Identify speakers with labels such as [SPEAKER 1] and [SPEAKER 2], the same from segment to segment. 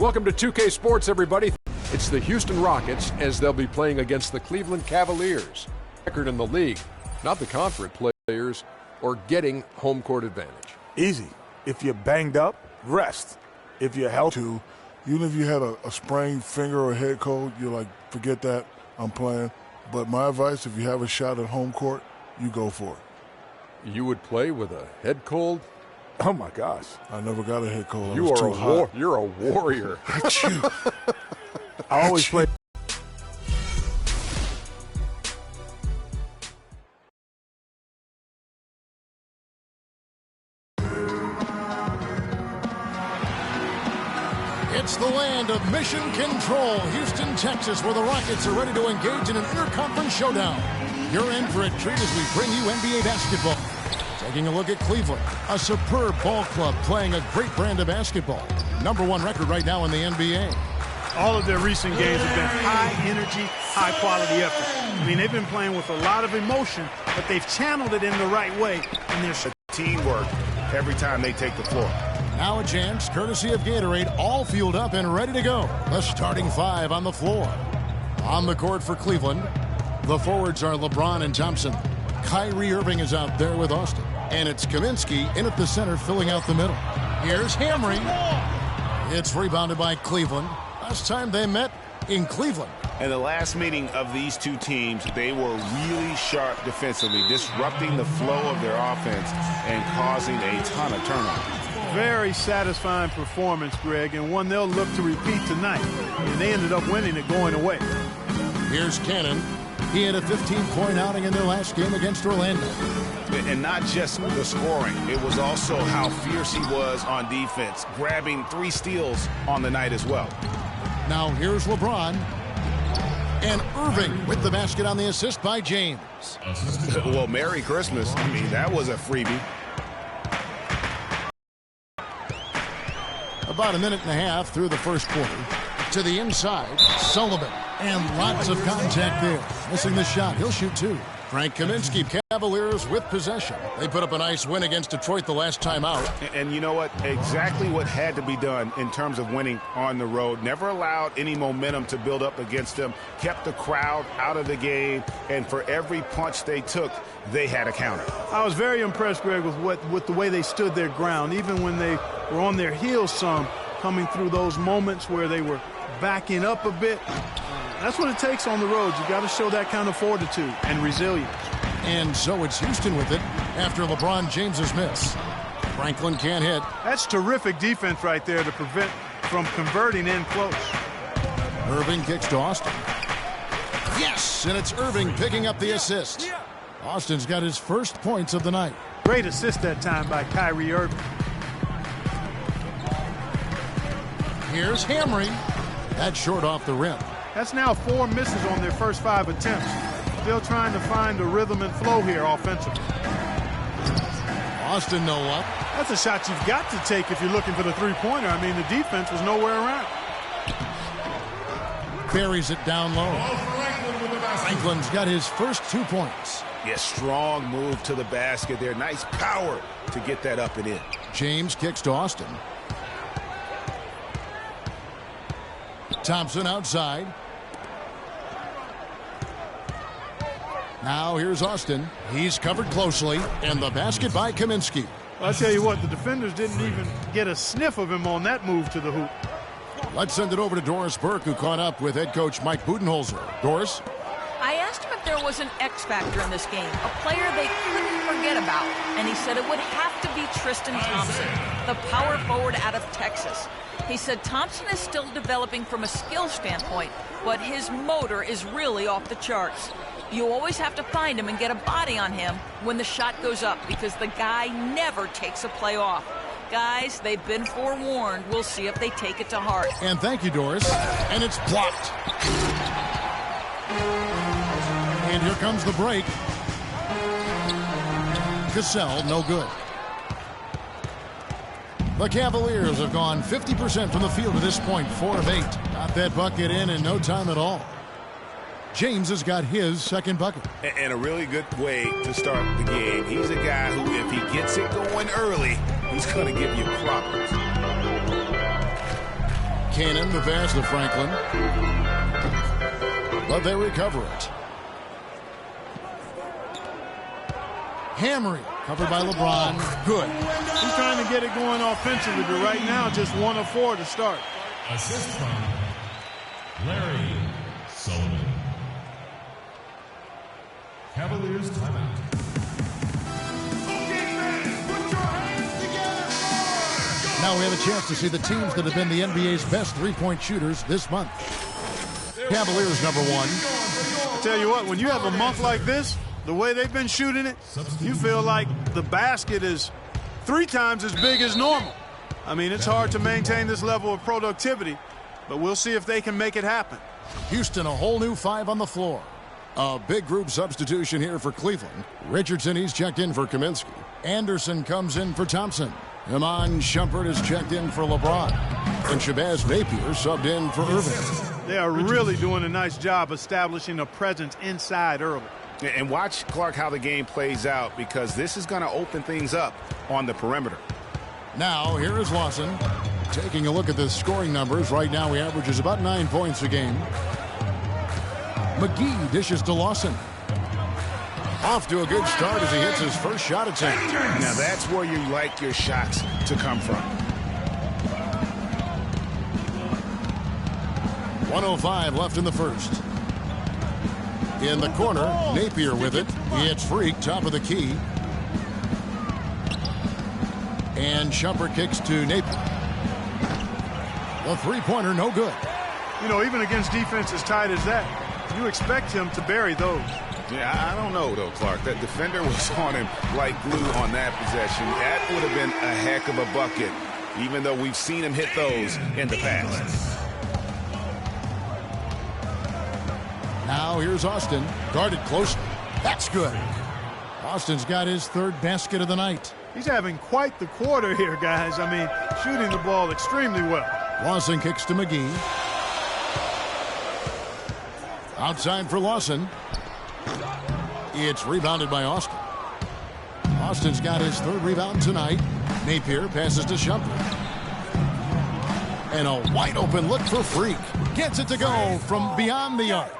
[SPEAKER 1] Welcome to 2K Sports, everybody. It's the Houston Rockets as they'll be playing against the Cleveland Cavaliers. Record in the league, not the conference players, or getting home court advantage.
[SPEAKER 2] Easy. If you're banged up, rest. If you're healthy,
[SPEAKER 3] even if you had a sprained finger or head cold, you're like, forget that, I'm playing. But my advice, if you have a shot at home court, you go for it.
[SPEAKER 1] You would play with a head cold?
[SPEAKER 2] Oh, my gosh.
[SPEAKER 3] I never got a head cold.
[SPEAKER 1] You're a warrior.
[SPEAKER 2] I always play.
[SPEAKER 4] It's the land of mission control, Houston, Texas, where the Rockets are ready to engage in an interconference showdown. You're in for a treat as we bring you NBA basketball. Taking a look at Cleveland, a superb ball club playing a great brand of basketball. #1 record right now in the NBA.
[SPEAKER 5] All of their recent games have been high-energy, high-quality effort. I mean, they've been playing with a lot of emotion, but they've channeled it in the right way. And there's
[SPEAKER 6] teamwork every time they take the floor.
[SPEAKER 4] Now a chance, courtesy of Gatorade, all fueled up and ready to go. The starting five on the floor. On the court for Cleveland, the forwards are LeBron and Thompson. Kyrie Irving is out there with Austin. And it's Kaminsky in at the center, filling out the middle. Here's Hamry. It's rebounded by Cleveland. Last time they met in Cleveland.
[SPEAKER 6] In the last meeting of these two teams, they were really sharp defensively, disrupting the flow of their offense and causing a ton of turnovers.
[SPEAKER 5] Very satisfying performance, Greg, and one they'll look to repeat tonight. And they ended up winning it going away.
[SPEAKER 4] Here's Cannon. He had a 15-point outing in their last game against Orlando.
[SPEAKER 6] And not just the scoring, it was also how fierce he was on defense, grabbing 3 steals on the night as well.
[SPEAKER 4] Now here's LeBron. And Irving with the basket on the assist by James.
[SPEAKER 6] Well, Merry Christmas. I mean, that was a freebie.
[SPEAKER 4] About a minute and a half through the first quarter. To the inside, Sullivan. And lots of contact there. Missing the shot. He'll shoot 2. Frank Kaminsky, Cavaliers with possession. They put up a nice win against Detroit the last time out.
[SPEAKER 6] And you know what? Exactly what had to be done in terms of winning on the road. Never allowed any momentum to build up against them. Kept the crowd out of the game. And for every punch they took, they had a counter.
[SPEAKER 5] I was very impressed, Greg, with the way they stood their ground, even when they were on their heels some, coming through those moments where they were backing up a bit. That's what it takes on the road. You got to show that kind of fortitude and resilience.
[SPEAKER 4] And so it's Houston with it after LeBron James's miss. Franklin can't hit.
[SPEAKER 5] That's terrific defense right there to prevent from converting in close.
[SPEAKER 4] Irving kicks to Austin. Yes, and it's Irving picking up the assist. Austin's got his first points of the night.
[SPEAKER 5] Great assist that time by Kyrie Irving.
[SPEAKER 4] Here's Hamry. That's short off the rim.
[SPEAKER 5] That's now 4 misses on their first 5 attempts. Still trying to find the rhythm and flow here offensively.
[SPEAKER 4] Austin no up.
[SPEAKER 5] That's a shot you've got to take if you're looking for the three-pointer. I mean, the defense was nowhere around.
[SPEAKER 4] Buries it down low. Franklin's got his first 2 points.
[SPEAKER 6] Yes, strong move to the basket there. Nice power to get that up and in.
[SPEAKER 4] James kicks to Austin. Thompson outside. Now here's Austin. He's covered closely, and the basket by Kaminsky.
[SPEAKER 5] Well, I tell you what, the defenders didn't even get a sniff of him on that move to the hoop.
[SPEAKER 4] Let's send it over to Doris Burke, who caught up with head coach Mike Budenholzer. Doris?
[SPEAKER 7] I asked him if there was an X factor in this game, a player they couldn't forget about, and he said it would have to be Tristan Thompson, the power forward out of Texas. He said Thompson is still developing from a skill standpoint, but his motor is really off the charts. You always have to find him and get a body on him when the shot goes up because the guy never takes a play off. Guys, they've been forewarned. We'll see if they take it to heart.
[SPEAKER 4] And thank you, Doris. And it's blocked. And here comes the break. Cassell, no good. The Cavaliers have gone 50% from the field to this point, 4 of 8. Got that bucket in no time at all. James has got his second bucket.
[SPEAKER 6] And a really good way to start the game. He's a guy who, if he gets it going early, he's going to give you problems.
[SPEAKER 4] Cannon, the pass to Franklin. But they recover it. Hamry, covered by LeBron. Good.
[SPEAKER 5] He's trying to get it going offensively, but right now just 1 of 4 to start.
[SPEAKER 8] Assist from Larry Sullivan. Cavaliers timeout.
[SPEAKER 4] Now we have a chance to see the teams that have been the NBA's best three-point shooters this month. Cavaliers number 1.
[SPEAKER 5] I tell you what, when you have a month like this, the way they've been shooting it, you feel like the basket is 3 times as big as normal. I mean, it's hard to maintain this level of productivity, but we'll see if they can make it happen.
[SPEAKER 4] Houston, a whole new 5 on the floor. A big group substitution here for Cleveland. Richardson, he's checked in for Kaminsky. Anderson comes in for Thompson. Iman Shumpert is checked in for LeBron. And Shabazz Napier subbed in for Irving.
[SPEAKER 5] They are really doing a nice job establishing a presence inside early.
[SPEAKER 6] And watch, Clark, how the game plays out, because this is going to open things up on the perimeter.
[SPEAKER 4] Now, here is Lawson. Taking a look at the scoring numbers. Right now, he averages about 9 points a game. McGee dishes to Lawson. Off to a good start as he hits his first shot attempt.
[SPEAKER 6] Now, that's where you like your shots to come from.
[SPEAKER 4] 1:05 left in the first. In the corner, Napier with it. He hits Freak, top of the key. And Shumpert kicks to Napier. The three-pointer, no good.
[SPEAKER 5] You know, even against defense as tight as that, you expect him to bury those.
[SPEAKER 6] Yeah, I don't know, though, Clark. That defender was on him like glue on that possession. That would have been a heck of a bucket, even though we've seen him hit those in the past.
[SPEAKER 4] Now here's Austin, guarded closely. That's good. Austin's got his 3rd basket of the night.
[SPEAKER 5] He's having quite the quarter here, guys. I mean, shooting the ball extremely well.
[SPEAKER 4] Lawson kicks to McGee. Outside for Lawson. It's rebounded by Austin. Austin's got his 3rd rebound tonight. Napier passes to Shumpert. And a wide open look for Freak. Gets it to go from beyond the arc.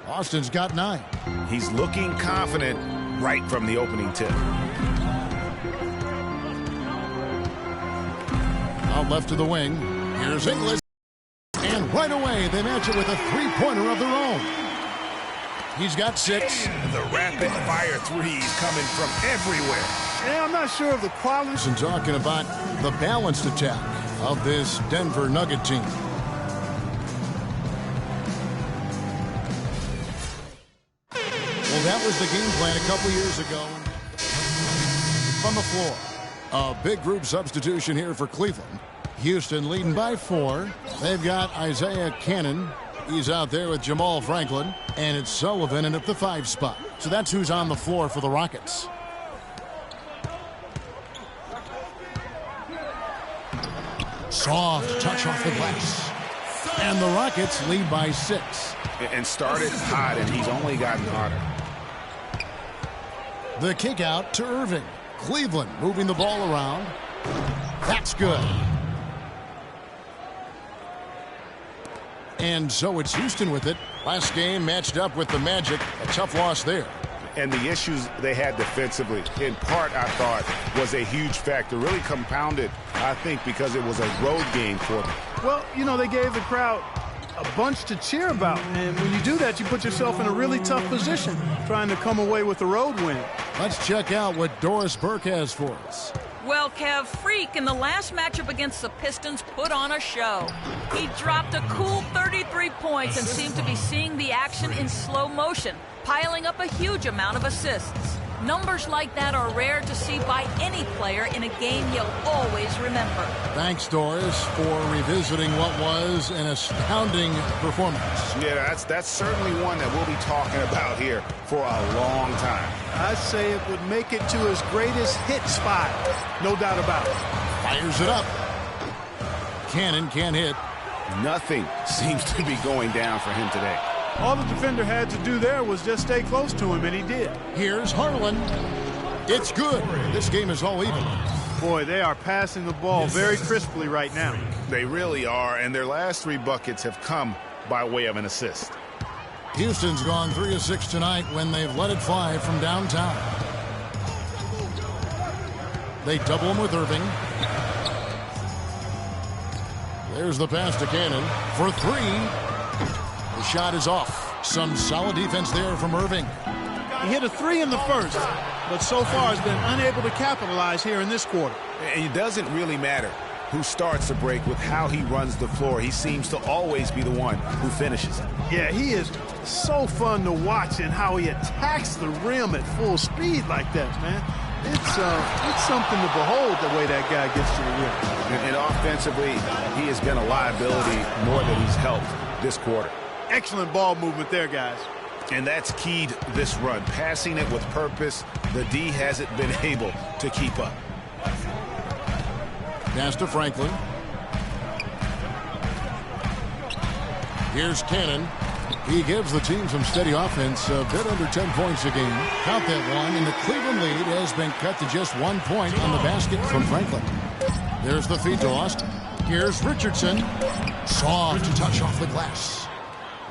[SPEAKER 4] Austin's got 9.
[SPEAKER 6] He's looking confident right from the opening tip.
[SPEAKER 4] Out left to the wing. Here's Inglis. And right away, they match it with a three-pointer of their own. He's got 6.
[SPEAKER 6] The rapid-fire threes coming from everywhere.
[SPEAKER 5] Yeah, I'm not sure of the quality.
[SPEAKER 4] And talking about the balanced attack of this Denver Nugget team. Well, that was the game plan a couple years ago. From the floor, a big group substitution here for Cleveland. Houston leading by 4. They've got Isaiah Cannon. He's out there with Jamal Franklin. And it's Sullivan in at the 5 spot. So that's who's on the floor for the Rockets. Soft touch off the glass. And the Rockets lead by 6.
[SPEAKER 6] And started hot, and he's only gotten hotter.
[SPEAKER 4] The kick out to Irving. Cleveland moving the ball around. That's good. And so it's Houston with it. Last game matched up with the Magic. A tough loss there.
[SPEAKER 6] And the issues they had defensively, in part, I thought, was a huge factor. Really compounded, I think, because it was a road game for them.
[SPEAKER 5] Well, you know, they gave the crowd a bunch to cheer about. And when you do that, you put yourself in a really tough position trying to come away with the road win.
[SPEAKER 4] Let's check out what Doris Burke has for us.
[SPEAKER 7] Well, Kev, Freak in the last matchup against the Pistons put on a show. He dropped a cool 33 points and seemed to be seeing the action in slow motion, piling up a huge amount of assists. Numbers like that are rare to see by any player in a game he'll always remember.
[SPEAKER 4] Thanks, Doris, for revisiting what was an astounding performance.
[SPEAKER 6] Yeah, that's certainly one that we'll be talking about here for a long time.
[SPEAKER 5] I'd say it would make it to his greatest hit spot. No doubt about it.
[SPEAKER 4] Fires it up. Cannon can't hit.
[SPEAKER 6] Nothing seems to be going down for him today.
[SPEAKER 5] All the defender had to do there was just stay close to him, and he did.
[SPEAKER 4] Here's Harlan. It's good. This game is all even.
[SPEAKER 5] Boy, they are passing the ball very crisply right now.
[SPEAKER 6] They really are, and their last 3 buckets have come by way of an assist.
[SPEAKER 4] Houston's gone 3 of 6 tonight when they've let it fly from downtown. They double him with Irving. There's the pass to Cannon for 3. The shot is off. Some solid defense there from Irving.
[SPEAKER 5] He hit a 3 in the first, but so far has been unable to capitalize here in this quarter.
[SPEAKER 6] And it doesn't really matter who starts the break with how he runs the floor. He seems to always be the one who finishes it.
[SPEAKER 5] Yeah, he is so fun to watch and how he attacks the rim at full speed like that, man. It's something to behold the way that guy gets to the rim.
[SPEAKER 6] And offensively, he has been a liability more than he's helped this quarter.
[SPEAKER 5] Excellent ball movement there, guys.
[SPEAKER 6] And that's keyed this run. Passing it with purpose, the D hasn't been able to keep up.
[SPEAKER 4] Pass to Franklin. Here's Cannon. He gives the team some steady offense, a bit under 10 points a game. Count that one, and the Cleveland lead has been cut to just 1 point on the basket from Franklin. There's the feed to Austin. Here's Richardson. Soft to touch off the glass.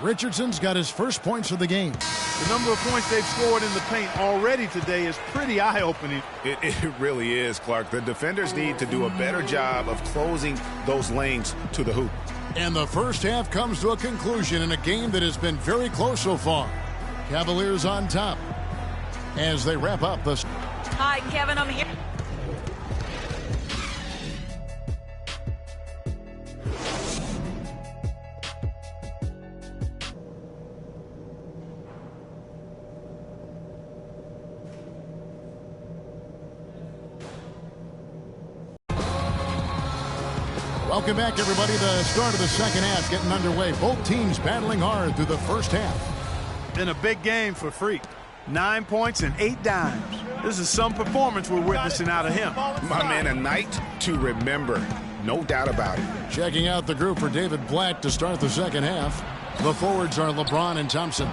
[SPEAKER 4] Richardson's got his first points of the game.
[SPEAKER 5] The number of points they've scored in the paint already today is pretty eye-opening.
[SPEAKER 6] It really is, Clark. The defenders need to do a better job of closing those lanes to the hoop.
[SPEAKER 4] And the first half comes to a conclusion in a game that has been very close so far. Cavaliers on top as they wrap up the...
[SPEAKER 7] Hi, Kevin, I'm here.
[SPEAKER 4] Welcome back, everybody. The start of the second half getting underway. Both teams battling hard through the first half.
[SPEAKER 5] Been a big game for Freak. 9 points and 8 dimes. This is some performance we're witnessing out of him.
[SPEAKER 6] My man, a night to remember. No doubt about it.
[SPEAKER 4] Checking out the group for David Black to start the second half. The forwards are LeBron and Thompson.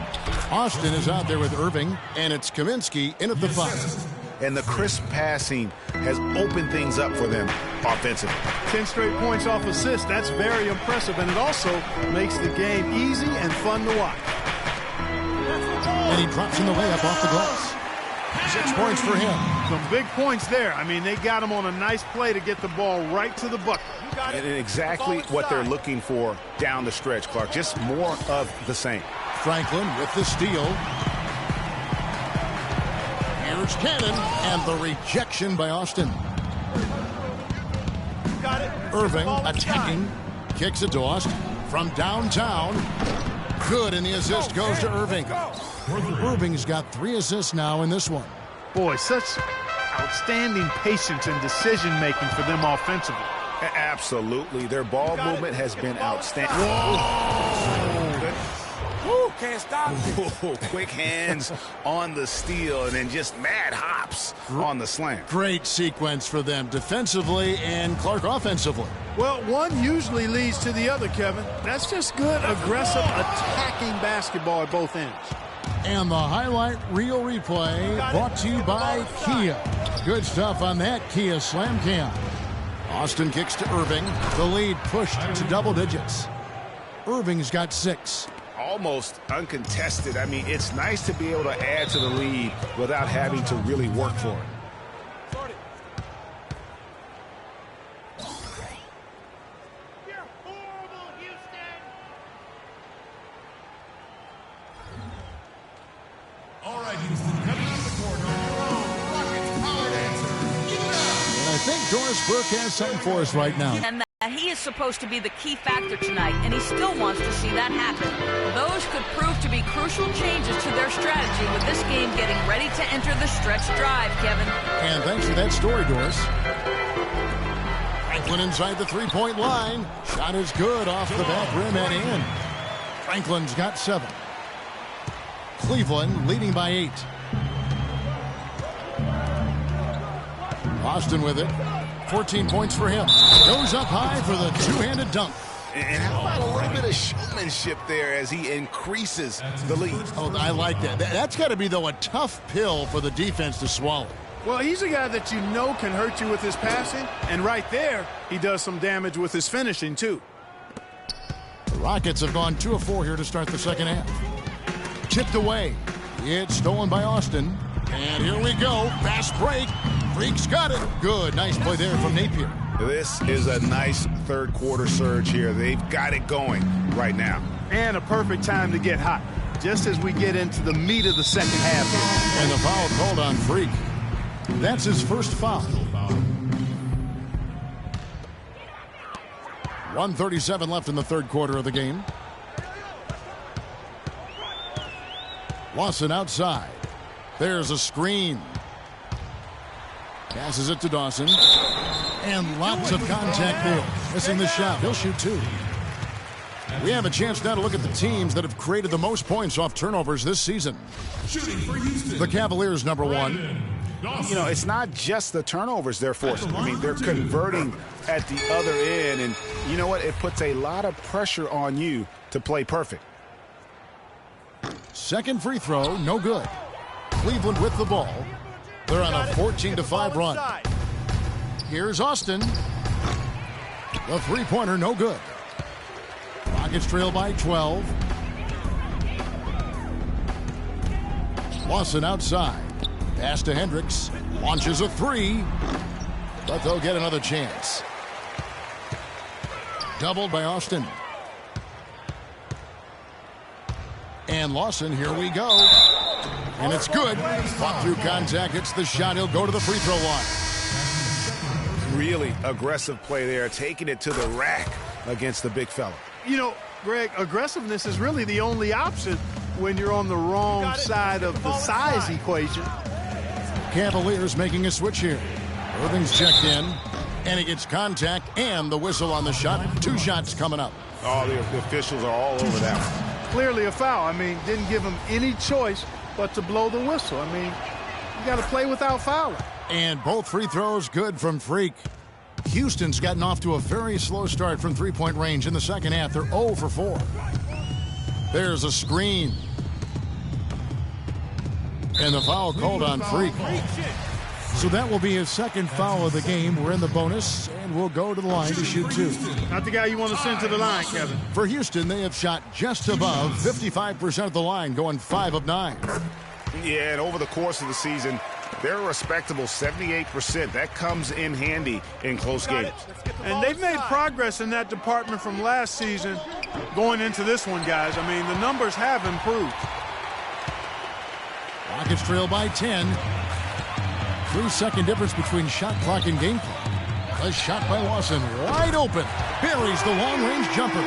[SPEAKER 4] Austin is out there with Irving, and it's Kaminsky in at the 5.
[SPEAKER 6] And the crisp passing has opened things up for them offensively.
[SPEAKER 5] 10 straight points off assists. That's very impressive, and it also makes the game easy and fun to watch.
[SPEAKER 4] And he drops in the layup off the glass. 6 points for him.
[SPEAKER 5] Some big points there. I mean, they got him on a nice play to get the ball right to the bucket.
[SPEAKER 6] And exactly what they're looking for down the stretch, Clark. Just more of the same.
[SPEAKER 4] Franklin with the steal. Here's Cannon, and the rejection by Austin. Irving attacking, kicks it to Austin from downtown. Good, and the assist goes to Irving. Irving's got 3 assists now in this one.
[SPEAKER 5] Boy, such outstanding patience and decision-making for them offensively.
[SPEAKER 6] Absolutely. Their ball movement has been outstanding.
[SPEAKER 2] Woo, can't stop it.
[SPEAKER 6] Quick hands on the steal and then just mad hops on the slam.
[SPEAKER 4] Great sequence for them defensively and Clark offensively.
[SPEAKER 5] Well, one usually leads to the other, Kevin. That's just good, aggressive, attacking basketball at both ends.
[SPEAKER 4] And the highlight reel replay brought to you by Kia. Good stuff on that Kia Slam Cam. Austin kicks to Irving. The lead pushed to double digits. Irving's got 6.
[SPEAKER 6] Almost uncontested. I mean, it's nice to be able to add to the lead without having to really work for it.
[SPEAKER 8] All right, Houston, coming on the court on your own Rockets power dancer. Give it up.
[SPEAKER 4] And I think Doris Burke has something for us right now.
[SPEAKER 7] And that he is supposed to be the key factor tonight, and he still wants to see that happen. Those could prove to be crucial changes to their strategy with this game getting ready to enter the stretch drive, Kevin.
[SPEAKER 4] And thanks for that story, Doris. Franklin inside the three-point line. Shot is good off the back rim and in. Franklin's got 7. Cleveland leading by 8. Austin with it. 14 points for him. Goes up high for the two-handed dunk.
[SPEAKER 6] And how about a little bit of showmanship there as he increases the lead?
[SPEAKER 4] Oh, I like that. That's got to be, though, a tough pill for the defense to swallow.
[SPEAKER 5] Well, he's a guy that you know can hurt you with his passing, and right there, he does some damage with his finishing, too.
[SPEAKER 4] The Rockets have gone 2 of 4 here to start the second half. Tipped away. It's stolen by Austin. And here we go. Fast break. Freak's got it. Good. Nice play there from Napier.
[SPEAKER 6] This is a nice third quarter surge here. They've got it going right now.
[SPEAKER 5] And a perfect time to get hot, just as we get into the meat of the second half here.
[SPEAKER 4] And the foul called on Freak. That's his first foul. 1:37 left in the third quarter of the game. Lawson outside. There's a screen. Passes it to Dawson. And lots of contact there. Missing the shot. He'll shoot 2. We have a chance now to look at the teams that have created the most points off turnovers this season. The Cavaliers, number 1.
[SPEAKER 6] You know, it's not just the turnovers they're forcing. I mean, they're converting at the other end. And you know what? It puts a lot of pressure on you to play perfect.
[SPEAKER 4] Second free throw, no good. Cleveland with the ball. They're on a 14-5 run. Here's Austin. The three-pointer, no good. Rockets trail by 12. Lawson outside. Pass to Hendricks. Launches a 3. But they'll get another chance. Doubled by Austin. And Lawson, here we go. And it's good. Fought through contact. It's the shot. He'll go to the free throw line.
[SPEAKER 6] Really aggressive play there, taking it to the rack against the big fella.
[SPEAKER 5] You know, Greg, aggressiveness is really the only option when you're on the wrong side of the size equation.
[SPEAKER 4] Cavaliers making a switch here. Irving's checked in, and he gets contact and the whistle on the shot. 2 shots coming up.
[SPEAKER 6] Oh, the officials are all over that one.
[SPEAKER 5] Clearly a foul. I mean, didn't give him any choice but to blow the whistle. I mean, you got to play without fouling.
[SPEAKER 4] And both free throws good from Freak. Houston's gotten off to a very slow start from three-point range in the second half. They're 0 for 4. There's a screen. And the foul called on Freak. So that will be his second foul of the game. We're in the bonus, and we'll go to the line to shoot 2.
[SPEAKER 5] Not the guy you want to send to the line, Kevin.
[SPEAKER 4] For Houston, they have shot just above 55% of the line, going 5 of 9.
[SPEAKER 6] Yeah, and over the course of the season, they're a respectable 78%. That comes in handy in close games.
[SPEAKER 5] And they've made progress in that department from last season going into this one, guys. I mean, the numbers have improved.
[SPEAKER 4] Rockets trail by 10. 3-second difference between shot clock and game clock. A shot by Lawson, wide open. Buries the long-range jumper.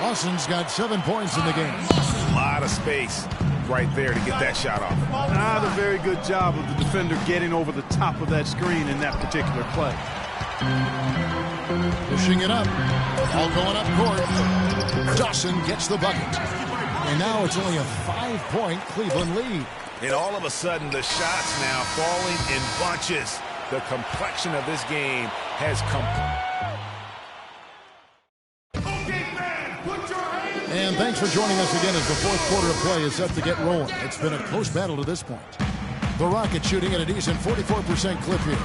[SPEAKER 4] Lawson's got 7 points in the game.
[SPEAKER 6] A lot of space right there to get that shot off.
[SPEAKER 5] Not a very good job of the defender getting over the top of that screen in that particular play.
[SPEAKER 4] Pushing it up. All going up court. Dawson gets the bucket. And now it's only a 5-point Cleveland lead.
[SPEAKER 6] And all of a sudden, the shots now falling in bunches. The complexion of this game has come.
[SPEAKER 4] And thanks for joining us again as the fourth quarter of play is set to get rolling. It's been a close battle to this point. The Rockets shooting at a decent 44% clip here.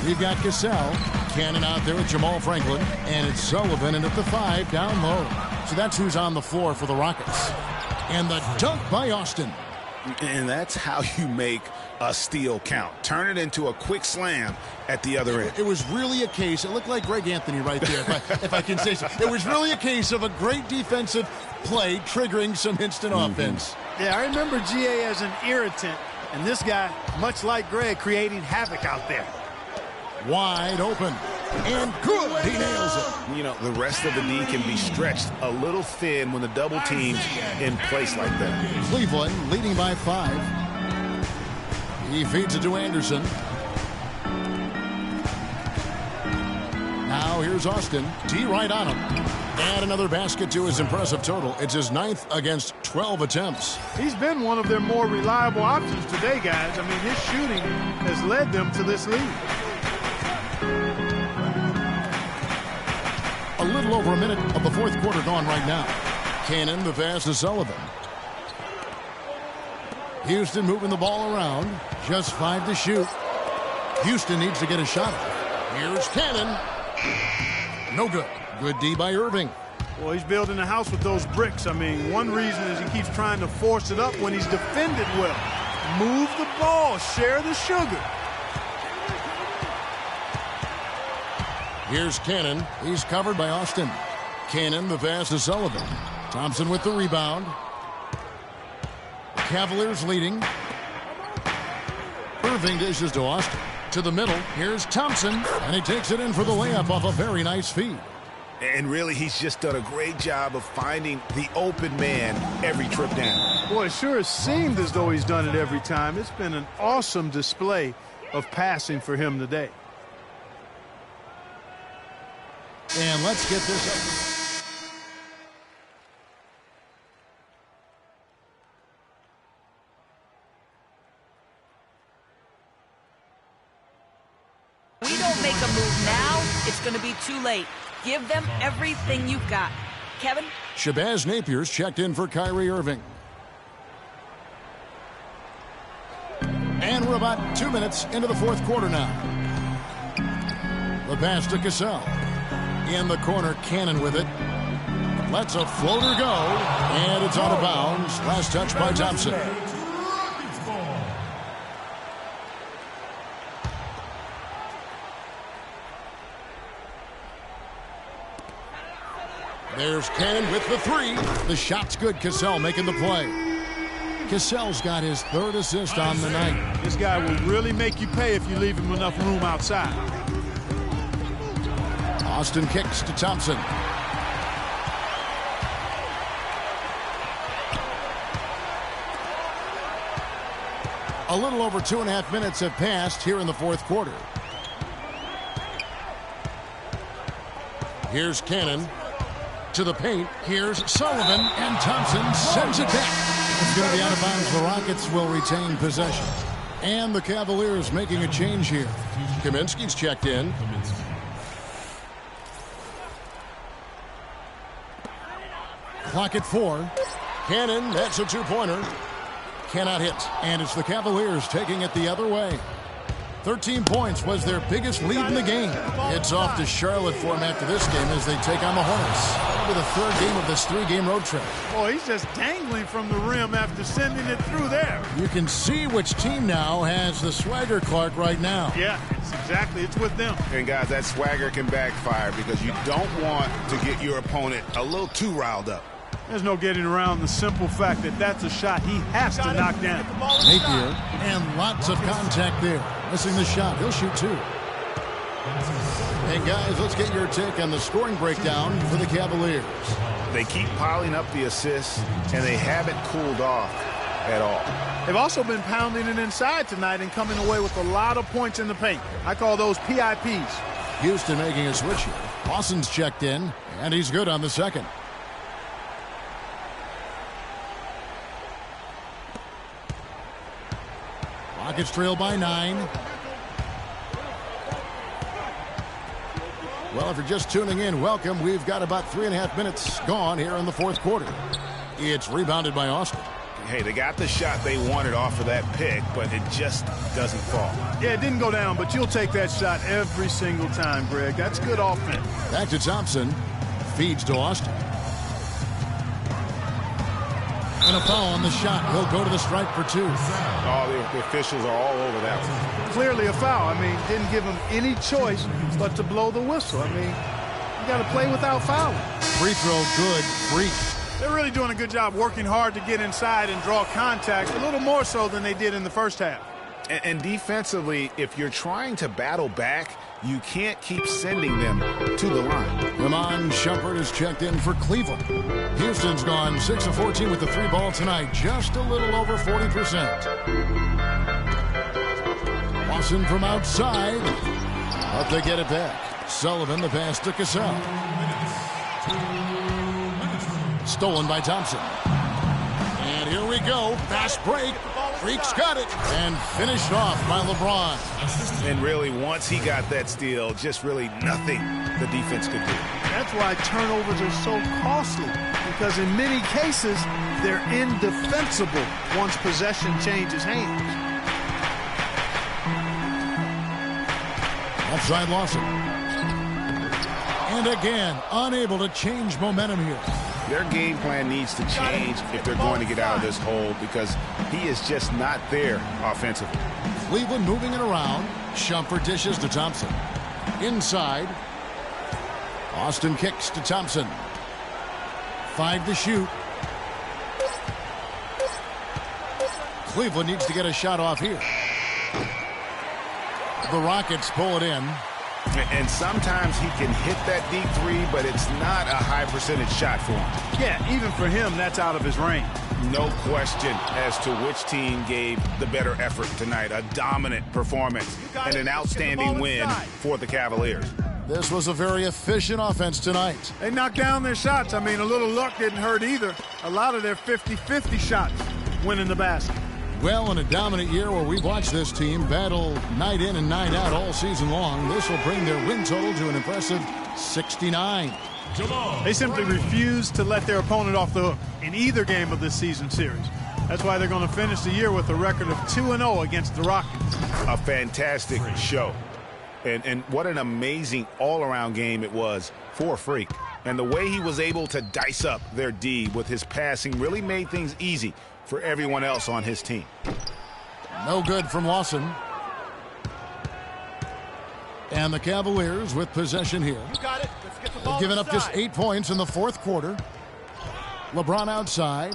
[SPEAKER 4] We've got Cassell, Cannon out there with Jamal Franklin, and it's Sullivan in at the 5 down low. So that's who's on the floor for the Rockets. And the dunk by Austin.
[SPEAKER 6] And that's how you make a steal count. Turn it into a quick slam at the other end.
[SPEAKER 4] It was really a case. It looked like Greg Anthony right there, if I can say so. It was really a case of a great defensive play triggering some instant offense.
[SPEAKER 5] Yeah, I remember GA as an irritant, and this guy, much like Greg, creating havoc out there.
[SPEAKER 4] Wide open. And good. He nails it.
[SPEAKER 6] You know, the rest of the D can be stretched a little thin when the double team's in place like that.
[SPEAKER 4] Cleveland leading by 5. He feeds it to Anderson. Now here's Austin. D right on him. Add another basket to his impressive total. It's his 9th against 12 attempts.
[SPEAKER 5] He's been one of their more reliable options today, guys. I mean, his shooting has led them to this lead.
[SPEAKER 4] A little over a minute of the fourth quarter gone right now. Cannon, the pass to Sullivan. Houston moving the ball around. Just 5 to shoot. Houston needs to get a shot. Here's Cannon. No good. Good D by Irving.
[SPEAKER 5] Well, he's building a house with those bricks. I mean, one reason is he keeps trying to force it up when he's defended well. Move the ball. Share the sugar.
[SPEAKER 4] Here's Cannon. He's covered by Austin. Cannon, the pass to Sullivan. Thompson with the rebound. Cavaliers leading. Irving dishes to Austin. To the middle. Here's Thompson. And he takes it in for the layup off a very nice feed.
[SPEAKER 6] And really, he's just done a great job of finding the open man every trip down.
[SPEAKER 5] Boy, it sure has seemed as though he's done it every time. It's been an awesome display of passing for him today.
[SPEAKER 4] And let's get this up.
[SPEAKER 7] We don't make a move now, it's going to be too late. Give them everything you've got. Kevin?
[SPEAKER 4] Shabazz Napier's checked in for Kyrie Irving. And we're about 2 minutes into the fourth quarter now. The pass to Cassell. In the corner, Cannon with it. Lets a floater go. And it's out of bounds. Last touch by Thompson. There's Cannon with the three. The shot's good. Cassell making the play. Cassell's got his third assist on the night.
[SPEAKER 5] This guy will really make you pay if you leave him enough room outside.
[SPEAKER 4] Austin kicks to Thompson. A little over 2.5 minutes have passed here in the fourth quarter. Here's Cannon. To the paint. Here's Sullivan. And Thompson sends it back. It's going to be out of bounds. The Rockets will retain possession. And the Cavaliers making a change here. Kaminsky's checked in. Clock at 4. Cannon, that's a two-pointer. Cannot hit. And it's the Cavaliers taking it the other way. 13 points was their biggest lead in the game. It's off to Charlotte for them after this game as they take on the Hornets. That'll be the third game of this 3-game road trip.
[SPEAKER 5] Boy, he's just dangling from the rim after sending it through there.
[SPEAKER 4] You can see which team now has the swagger Clark right now.
[SPEAKER 5] Yeah, it's with them.
[SPEAKER 6] And guys, that swagger can backfire because you don't want to get your opponent a little too riled up.
[SPEAKER 5] There's no getting around the simple fact that that's a shot he has to knock down.
[SPEAKER 4] Napier, and lots of contact there. Missing the shot. He'll shoot two. And guys, let's get your take on the scoring breakdown for the Cavaliers.
[SPEAKER 6] They keep piling up the assists, and they haven't cooled off at all.
[SPEAKER 5] They've also been pounding it inside tonight and coming away with a lot of points in the paint. I call those PIPs.
[SPEAKER 4] Houston making a switch here. Lawson's checked in, and he's good on the second. Rockets trail by 9. Well, if you're just tuning in, welcome. We've got about 3.5 minutes gone here in the fourth quarter. It's rebounded by Austin.
[SPEAKER 6] Hey, they got the shot they wanted off of that pick, but it just doesn't fall.
[SPEAKER 5] Yeah, it didn't go down, but you'll take that shot every single time, Greg. That's good offense.
[SPEAKER 4] Back to Thompson. Feeds to Austin. And a foul on the shot. He'll go to the stripe for 2.
[SPEAKER 6] Oh, the officials are all over that one.
[SPEAKER 5] Clearly a foul. I mean, didn't give him any choice but to blow the whistle. I mean, you got to play without fouling.
[SPEAKER 4] Free throw good. Free.
[SPEAKER 5] They're really doing a good job working hard to get inside and draw contact, a little more so than they did in the first half.
[SPEAKER 6] And defensively, if you're trying to battle back, you can't keep sending them to the line.
[SPEAKER 4] Ramon Shumpert is checked in for Cleveland. Houston's gone 6 of 14 with the 3-ball tonight, just a little over 40%. Lawson from outside, but they get it back. Sullivan, the pass to Cassell. Stolen by Thompson. And here we go. Fast break. Freak's got it. And finished off by LeBron.
[SPEAKER 6] And really, once he got that steal, just really nothing the defense could do.
[SPEAKER 5] That's why turnovers are so costly, because in many cases, they're indefensible once possession changes hands.
[SPEAKER 4] Outside Lawson. And again, unable to change momentum here.
[SPEAKER 6] Their game plan needs to change if they're going to get out of this hole because he is just not there offensively.
[SPEAKER 4] Cleveland moving it around. Shumpert dishes to Thompson. Inside. Austin kicks to Thompson. 5 to shoot. Cleveland needs to get a shot off here. The Rockets pull it in.
[SPEAKER 6] And sometimes he can hit that deep three, but it's not a high percentage shot for him.
[SPEAKER 5] Yeah, even for him, that's out of his range.
[SPEAKER 6] No question as to which team gave the better effort tonight. A dominant performance and an outstanding win for the Cavaliers.
[SPEAKER 4] This was a very efficient offense tonight.
[SPEAKER 5] They knocked down their shots. I mean, a little luck didn't hurt either. A lot of their 50-50 shots went in the basket.
[SPEAKER 4] Well, in a dominant year where we've watched this team battle night in and night out all season long, this will bring their win total to an impressive 69.
[SPEAKER 5] They simply refuse to let their opponent off the hook in either game of this season series. That's why they're going to finish the year with a record of 2-0 against the Rockets.
[SPEAKER 6] A fantastic show. And what an amazing all-around game it was for Freak. And the way he was able to dice up their D with his passing really made things easy for everyone else on his team.
[SPEAKER 4] No good from Lawson. And the Cavaliers with possession here.
[SPEAKER 8] You got it. Let's get the ball.
[SPEAKER 4] They've given up just 8 points in the fourth quarter. LeBron outside.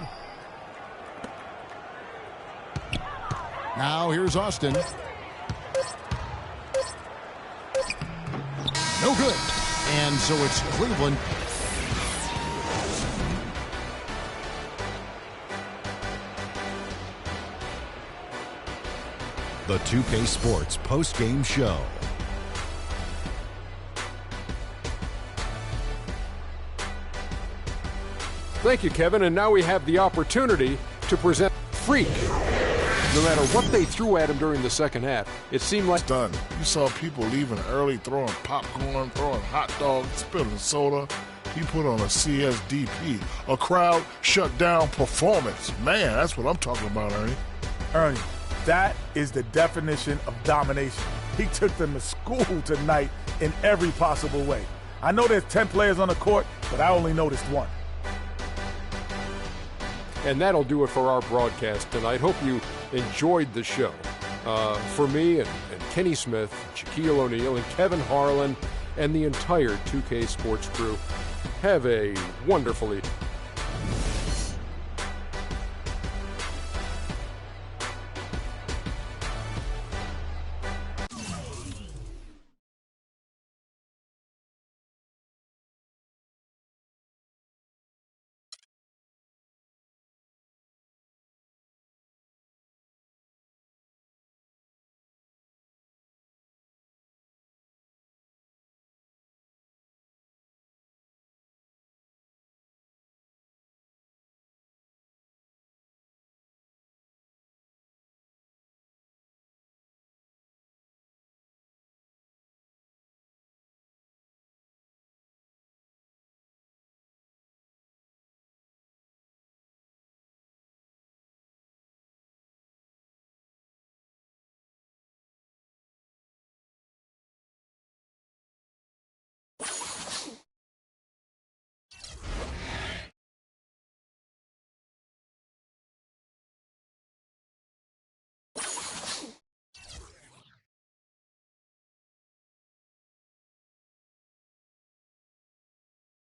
[SPEAKER 4] Now here's Austin. No good. And so it's Cleveland.
[SPEAKER 9] The 2K Sports post-game show.
[SPEAKER 1] Thank you, Kevin. And now we have the opportunity to present Freak. No matter what they threw at him during the second half, it seemed like...
[SPEAKER 3] Done. You saw people leaving early, throwing popcorn, throwing hot dogs, spilling soda. He put on a CSDP, a crowd shut down performance. Man, that's what I'm talking about, Ernie.
[SPEAKER 2] Ernie, that is the definition of domination. He took them to school tonight in every possible way. I know there's 10 players on the court, but I only noticed one.
[SPEAKER 1] And that'll do it for our broadcast tonight. Hope you enjoyed the show. For me and Kenny Smith, Shaquille O'Neal, and Kevin Harlan, and the entire 2K Sports crew, have a wonderful evening.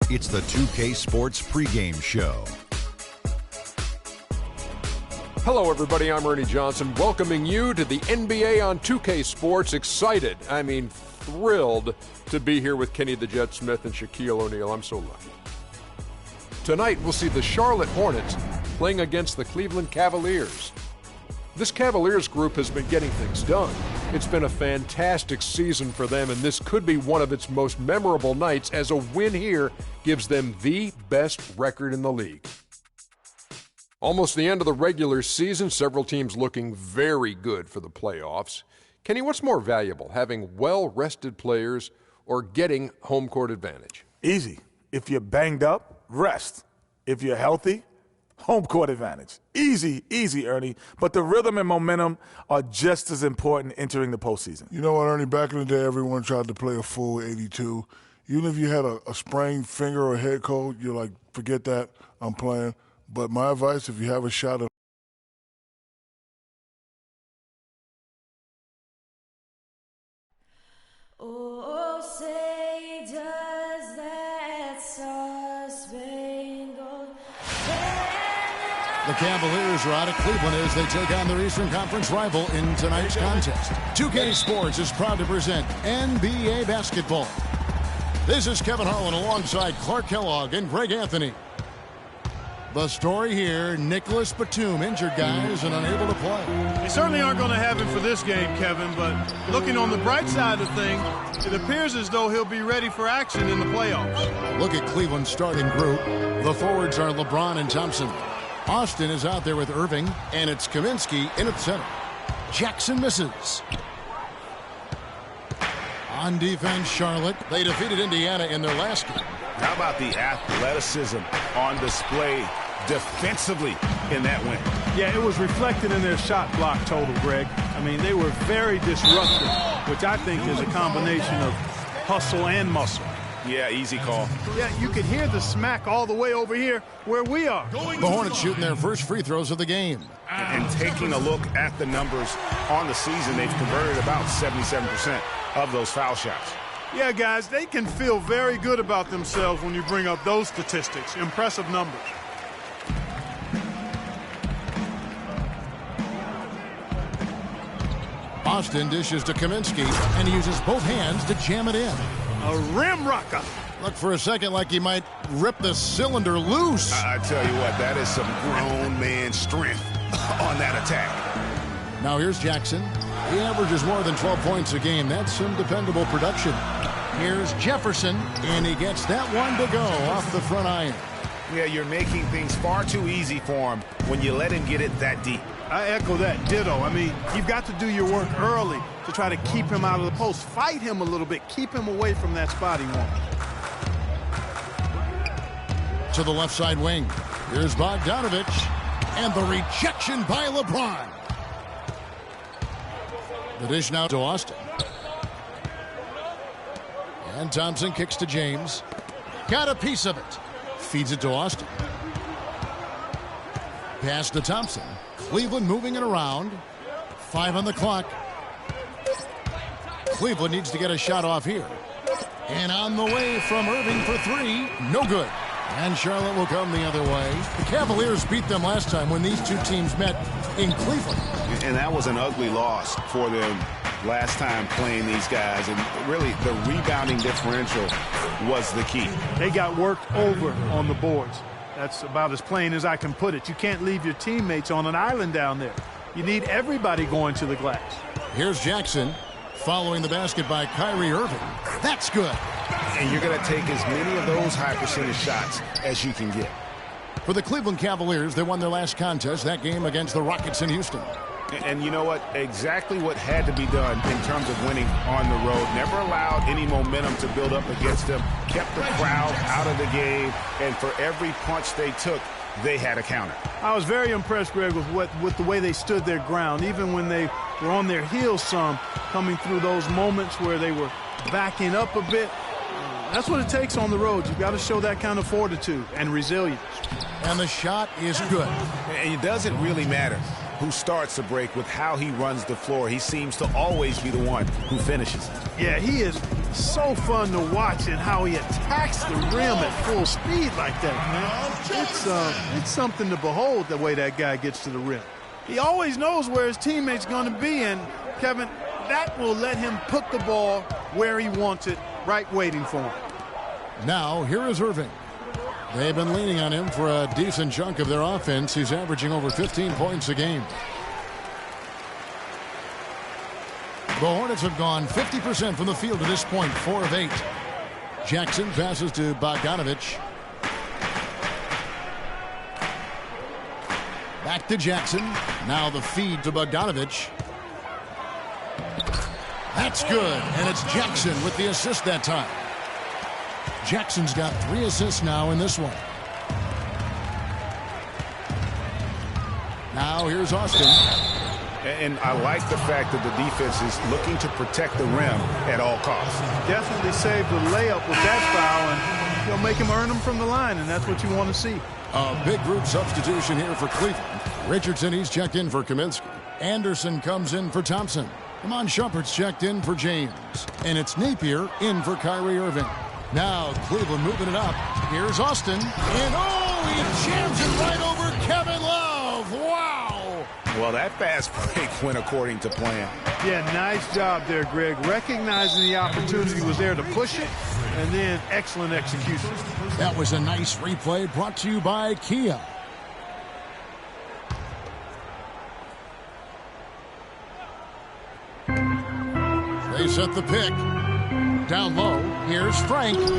[SPEAKER 9] It's the 2K Sports pregame show.
[SPEAKER 1] Hello, everybody. I'm Ernie Johnson, welcoming you to the NBA on 2K Sports. Excited, thrilled to be here with Kenny the Jet Smith and Shaquille O'Neal. I'm so lucky. Tonight, we'll see the Charlotte Hornets playing against the Cleveland Cavaliers. This Cavaliers group has been getting things done. It's been a fantastic season for them, and this could be one of its most memorable nights, as a win here gives them the best record in the league. Almost the end of the regular season, several teams looking very good for the playoffs. Kenny, what's more valuable, having well-rested players or getting home court advantage?
[SPEAKER 2] Easy. If you're banged up, rest. If you're healthy, Home court advantage. Easy, easy, Ernie. But the rhythm and momentum are just as important entering the postseason.
[SPEAKER 3] You know what, Ernie? Back in the day, everyone tried to play a full 82. Even if you had a sprained finger or head cold, you're like, forget that, I'm playing. But my advice, if you have a shot of
[SPEAKER 10] oh, say does that star-spangled
[SPEAKER 4] The Cavaliers are out of Cleveland as they take on their Eastern Conference rival in tonight's contest. 2K Sports is proud to present NBA basketball. This is Kevin Harlan alongside Clark Kellogg and Greg Anthony. The story here, Nicholas Batum injured, guys, and unable to play.
[SPEAKER 5] They certainly aren't going to have him for this game, Kevin, but looking on the bright side of things, it appears as though he'll be ready for action in the playoffs.
[SPEAKER 4] Look at Cleveland's starting group. The forwards are LeBron and Thompson. Austin is out there with Irving, and it's Kaminsky in at center. Jackson misses. On defense, Charlotte. They defeated Indiana in their last game.
[SPEAKER 6] How about the athleticism on display defensively in that win?
[SPEAKER 5] Yeah, it was reflected in their shot block total, Greg. I mean, they were very disruptive, which I think is a combination of hustle and muscle.
[SPEAKER 6] Yeah, easy call.
[SPEAKER 5] Yeah, you could hear the smack all the way over here where we are.
[SPEAKER 4] The Hornets shooting their first free throws of the game.
[SPEAKER 6] And taking a look at the numbers on the season, they've converted about 77% of those foul shots.
[SPEAKER 5] Yeah, guys, they can feel very good about themselves when you bring up those statistics. Impressive numbers.
[SPEAKER 4] Austin dishes to Kaminsky, and he uses both hands to jam it in.
[SPEAKER 5] A rim rocker.
[SPEAKER 4] Looked for a second like he might rip the cylinder loose.
[SPEAKER 6] I tell you what, that is some grown man strength on that attack.
[SPEAKER 4] Now here's Jackson. He averages more than 12 points a game. That's some dependable production. Here's Jefferson, and he gets that one to go off the front iron.
[SPEAKER 6] Yeah, you're making things far too easy for him when you let him get it that deep.
[SPEAKER 5] I echo that ditto. I mean, you've got to do your work early to try to keep him out of the post. Fight him a little bit. Keep him away from that spot he wants.
[SPEAKER 4] To the left side wing. Here's Bogdanovich, and the rejection by LeBron. The dish now to Austin. And Thompson kicks to James. Got a piece of it. Feeds it to Austin. Pass to Thompson. Cleveland moving it around. 5 on the clock. Cleveland needs to get a shot off here. And on the way from Irving for 3. No good. And Charlotte will come the other way. The Cavaliers beat them last time when these two teams met in Cleveland.
[SPEAKER 6] And that was an ugly loss for them last time playing these guys. And really, the rebounding differential was the key.
[SPEAKER 5] They got worked over on the boards. That's about as plain as I can put it. You can't leave your teammates on an island down there. You need everybody going to the glass.
[SPEAKER 4] Here's Jackson following the basket by Kyrie Irving. That's good.
[SPEAKER 6] And you're going to take as many of those high percentage shots as you can get.
[SPEAKER 4] For the Cleveland Cavaliers, they won their last contest, that game against the Rockets in Houston.
[SPEAKER 6] And you know what? Exactly what had to be done in terms of winning on the road. Never allowed any momentum to build up against them. Kept the crowd out of the game. And for every punch they took, they had a counter.
[SPEAKER 5] I was very impressed, Greg, with the way they stood their ground, even when they were on their heels some, coming through those moments where they were backing up a bit. That's what it takes on the road. You've got to show that kind of fortitude and resilience.
[SPEAKER 4] And the shot is good.
[SPEAKER 6] And it doesn't really matter who starts the break with how he runs the floor. He seems to always be the one who finishes.
[SPEAKER 5] Yeah, he is so fun to watch and how he attacks the rim at full speed like that, man. It's something to behold the way that guy gets to the rim. He always knows where his teammate's going to be, and, Kevin, that will let him put the ball where he wants it, right waiting for him.
[SPEAKER 4] Now, here is Irving. They've been leaning on him for a decent chunk of their offense. He's averaging over 15 points a game. The Hornets have gone 50% from the field to this point, 4 of 8. Jackson passes to Bogdanovich. Back to Jackson. Now the feed to Bogdanovich. That's good, and it's Jackson with the assist that time. Jackson's got 3 assists now in this one. Now here's Austin.
[SPEAKER 6] And I like the fact that the defense is looking to protect the rim at all costs.
[SPEAKER 5] Definitely saved the layup with that foul, and he'll make him earn them from the line, and that's what you want to see.
[SPEAKER 4] A big group substitution here for Cleveland. Richardson, he's checked in for Kaminsky. Anderson comes in for Thompson. Iman Shumpert's checked in for James. And it's Napier in for Kyrie Irving. Now Cleveland moving it up. Here's Austin. And he jams it right over Kevin Love. Wow!
[SPEAKER 6] Well, that fast break went according to plan.
[SPEAKER 5] Yeah, nice job there, Greg. Recognizing the opportunity was there to push it, and then excellent execution.
[SPEAKER 4] That was a nice replay brought to you by Kia. They set the pick. Down low, here's Frank. Easy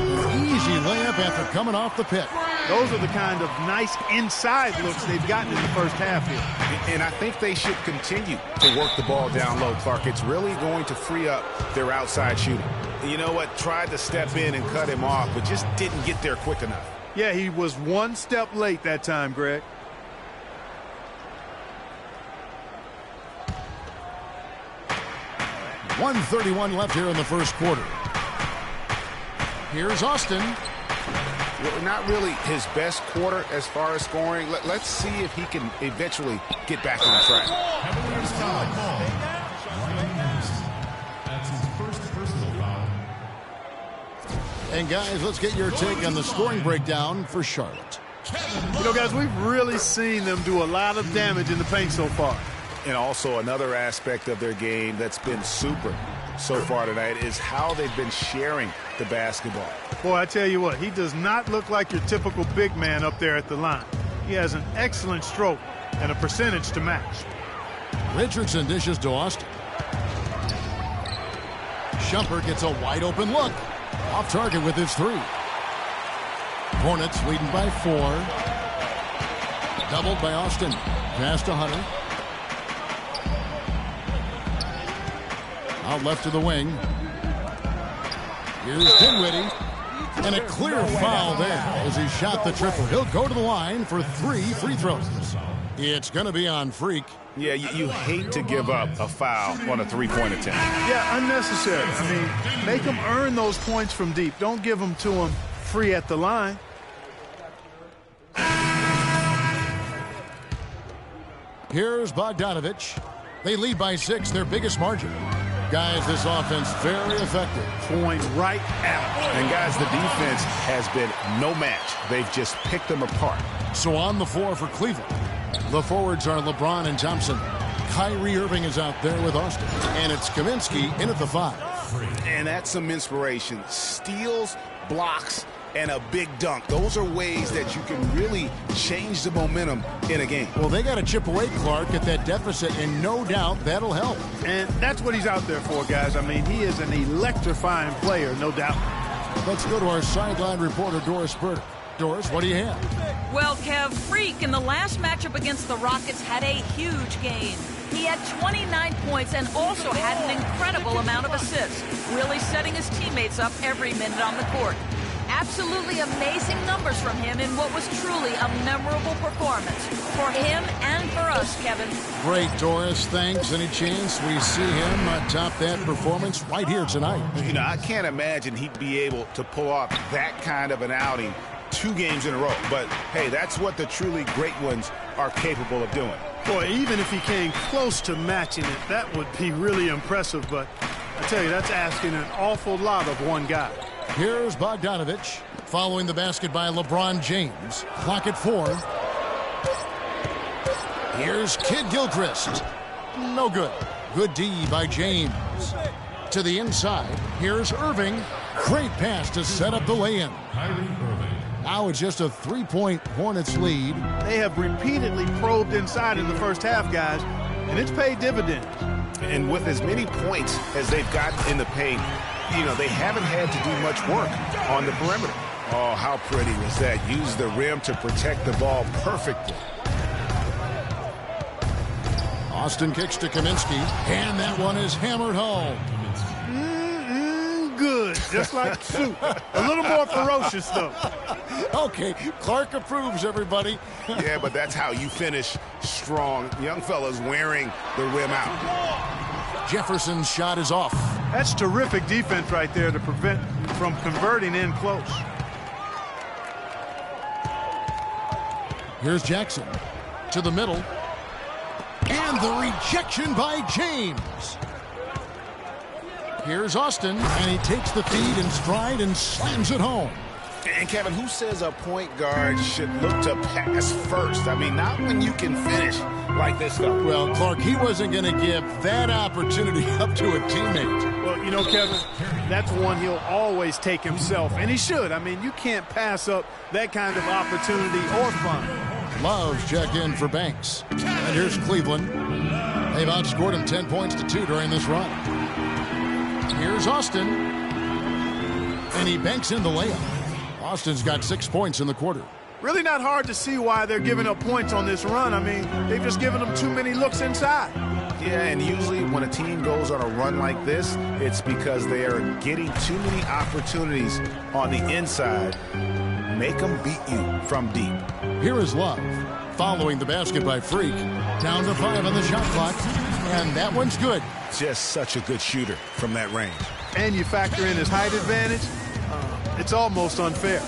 [SPEAKER 4] layup after coming off the pick.
[SPEAKER 5] Those are the kind of nice inside looks they've gotten in the first half here.
[SPEAKER 6] And I think they should continue to work the ball down low, Clark. It's really going to free up their outside shooting. You know what? Tried to step in and cut him off, but just didn't get there quick enough.
[SPEAKER 5] Yeah, he was one step late that time, Greg.
[SPEAKER 4] .131 left here in the first quarter. Here's Austin.
[SPEAKER 6] Well, not really his best quarter as far as scoring. Let's see if he can eventually get back on track.
[SPEAKER 8] That's his first personal foul.
[SPEAKER 4] And guys, let's get your take on the scoring breakdown for Charlotte.
[SPEAKER 5] You know, guys, we've really seen them do a lot of damage in the paint so far.
[SPEAKER 6] And also another aspect of their game that's been super so far tonight is how they've been sharing the basketball.
[SPEAKER 5] Boy, I tell you what, he does not look like your typical big man up there at the line. He has an excellent stroke and a percentage to match.
[SPEAKER 4] Richardson dishes to Austin. Shumpert gets a wide open look. Off target with his three. Hornets leading by 4. Doubled by Austin. Pass to Hunter. Out left to the wing. Here's Dinwiddie. And a clear foul there as he shot the triple. He'll go to the line for 3 free throws. It's going to be on Freak.
[SPEAKER 6] Yeah, you hate to give up a foul on a three-point attempt.
[SPEAKER 5] Yeah, unnecessary. I mean, make them earn those points from deep. Don't give them to them free at the line.
[SPEAKER 4] Here's Bogdanovich. They lead by 6, their biggest margin. Guys, this offense very effective.
[SPEAKER 5] Point right at them.
[SPEAKER 6] And guys, the defense has been no match. They've just picked them apart.
[SPEAKER 4] So on the floor for Cleveland, the forwards are LeBron and Thompson. Kyrie Irving is out there with Austin. And it's Kaminsky in at the 5.
[SPEAKER 6] And that's some inspiration. Steals, blocks, and a big dunk. Those are ways that you can really change the momentum in a game.
[SPEAKER 4] Well, they got to chip away, Clark, at that deficit, and no doubt that'll help.
[SPEAKER 5] And that's what he's out there for, guys. I mean, he is an electrifying player, no doubt.
[SPEAKER 4] Let's go to our sideline reporter, Doris Burke. Doris, what do you have?
[SPEAKER 7] Well, Kev, Freak in the last matchup against the Rockets had a huge game. He had 29 points and also had an incredible amount of assists, really setting his teammates up every minute on the court. Absolutely amazing numbers from him in what was truly a memorable performance for him and for us, Kevin.
[SPEAKER 4] Great, Doris. Thanks. Any chance we see him top that performance right here tonight?
[SPEAKER 6] You know, I can't imagine he'd be able to pull off that kind of an outing 2 games in a row. But, hey, that's what the truly great ones are capable of doing.
[SPEAKER 5] Boy, even if he came close to matching it, that would be really impressive. But I tell you, that's asking an awful lot of one guy.
[SPEAKER 4] Here's Bogdanovich following the basket by LeBron James. Clock at 4. Here's Kid Gilchrist. No good. Good D by James. To the inside. Here's Irving. Great pass to set up the lay-in. Now it's just a 3-point Hornets lead.
[SPEAKER 5] They have repeatedly probed inside in the first half, guys, and it's paid dividends.
[SPEAKER 6] And with as many points as they've gotten in the paint, you know, they haven't had to do much work on the perimeter. Oh, how pretty was that? Use the rim to protect the ball perfectly.
[SPEAKER 4] Austin kicks to Kaminsky, and that one is hammered home.
[SPEAKER 5] Good, just like soup. A little more ferocious, though.
[SPEAKER 4] Okay, Clark approves, everybody.
[SPEAKER 6] Yeah, but that's how you finish strong. Young fella's wearing the rim out.
[SPEAKER 4] Jefferson's shot is off.
[SPEAKER 5] That's terrific defense right there to prevent from converting in close.
[SPEAKER 4] Here's Jackson to the middle. And the rejection by James. Here's Austin, and he takes the feed in stride and slams it home.
[SPEAKER 6] And Kevin, who says a point guard should look to pass first? I mean, not when you can finish like this stuff.
[SPEAKER 4] Well, Clark, he wasn't going to give that opportunity up to a teammate.
[SPEAKER 5] Well, you know, Kevin, that's one he'll always take himself, and he should. I mean, you can't pass up that kind of opportunity or fun.
[SPEAKER 4] Love's check in for Banks. And here's Cleveland. They've outscored him 10 points to 2 during this run. Here's Austin. And he banks in the layup. Austin's got 6 points in the quarter.
[SPEAKER 5] Really not hard to see why they're giving up points on this run. I mean, they've just given them too many looks inside.
[SPEAKER 6] Yeah, and usually when a team goes on a run like this, it's because they are getting too many opportunities on the inside. Make them beat you from deep.
[SPEAKER 4] Here is Love, following the basket by Freak. Down to 5 on the shot clock, and that one's good.
[SPEAKER 6] Just such a good shooter from that range.
[SPEAKER 5] And you factor in his height advantage, it's almost unfair.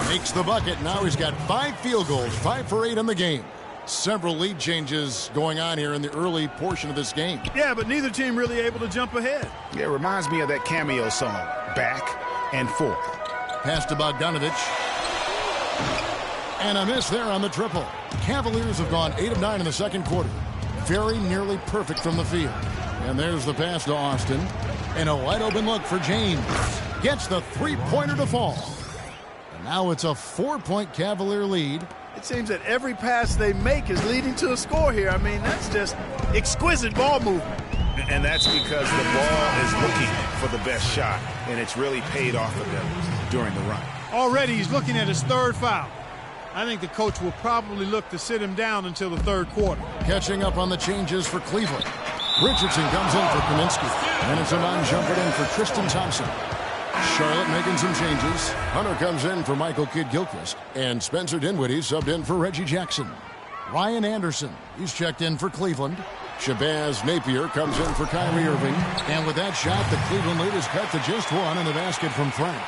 [SPEAKER 4] Makes the bucket. Now he's got 5 field goals, 5 for 8 in the game. Several lead changes going on here in the early portion of this game.
[SPEAKER 5] Yeah, but neither team really able to jump ahead.
[SPEAKER 6] Yeah, it reminds me of that cameo song, Back and Forth.
[SPEAKER 4] Pass to Bogdanovich. And a miss there on the triple. Cavaliers have gone 8 of 9 in the second quarter. Very nearly perfect from the field. And there's the pass to Austin. And a wide open look for James. Gets the three-pointer to fall. And now it's a 4-point Cavalier lead.
[SPEAKER 5] It seems that every pass they make is leading to a score here. I mean, that's just exquisite ball movement.
[SPEAKER 6] And that's because the ball is looking for the best shot, and it's really paid off for them during the run.
[SPEAKER 5] Already he's looking at his 3rd foul. I think the coach will probably look to sit him down until the 3rd quarter.
[SPEAKER 4] Catching up on the changes for Cleveland. Richardson comes in for Kaminsky. And it's a non-jumper in for Tristan Thompson. Charlotte making some changes. Hunter comes in for Michael Kidd-Gilchrist. And Spencer Dinwiddie subbed in for Reggie Jackson. Ryan Anderson, he's checked in for Cleveland. Shabazz Napier comes in for Kyrie Irving. And with that shot, the Cleveland lead is cut to just 1 in the basket from Frank.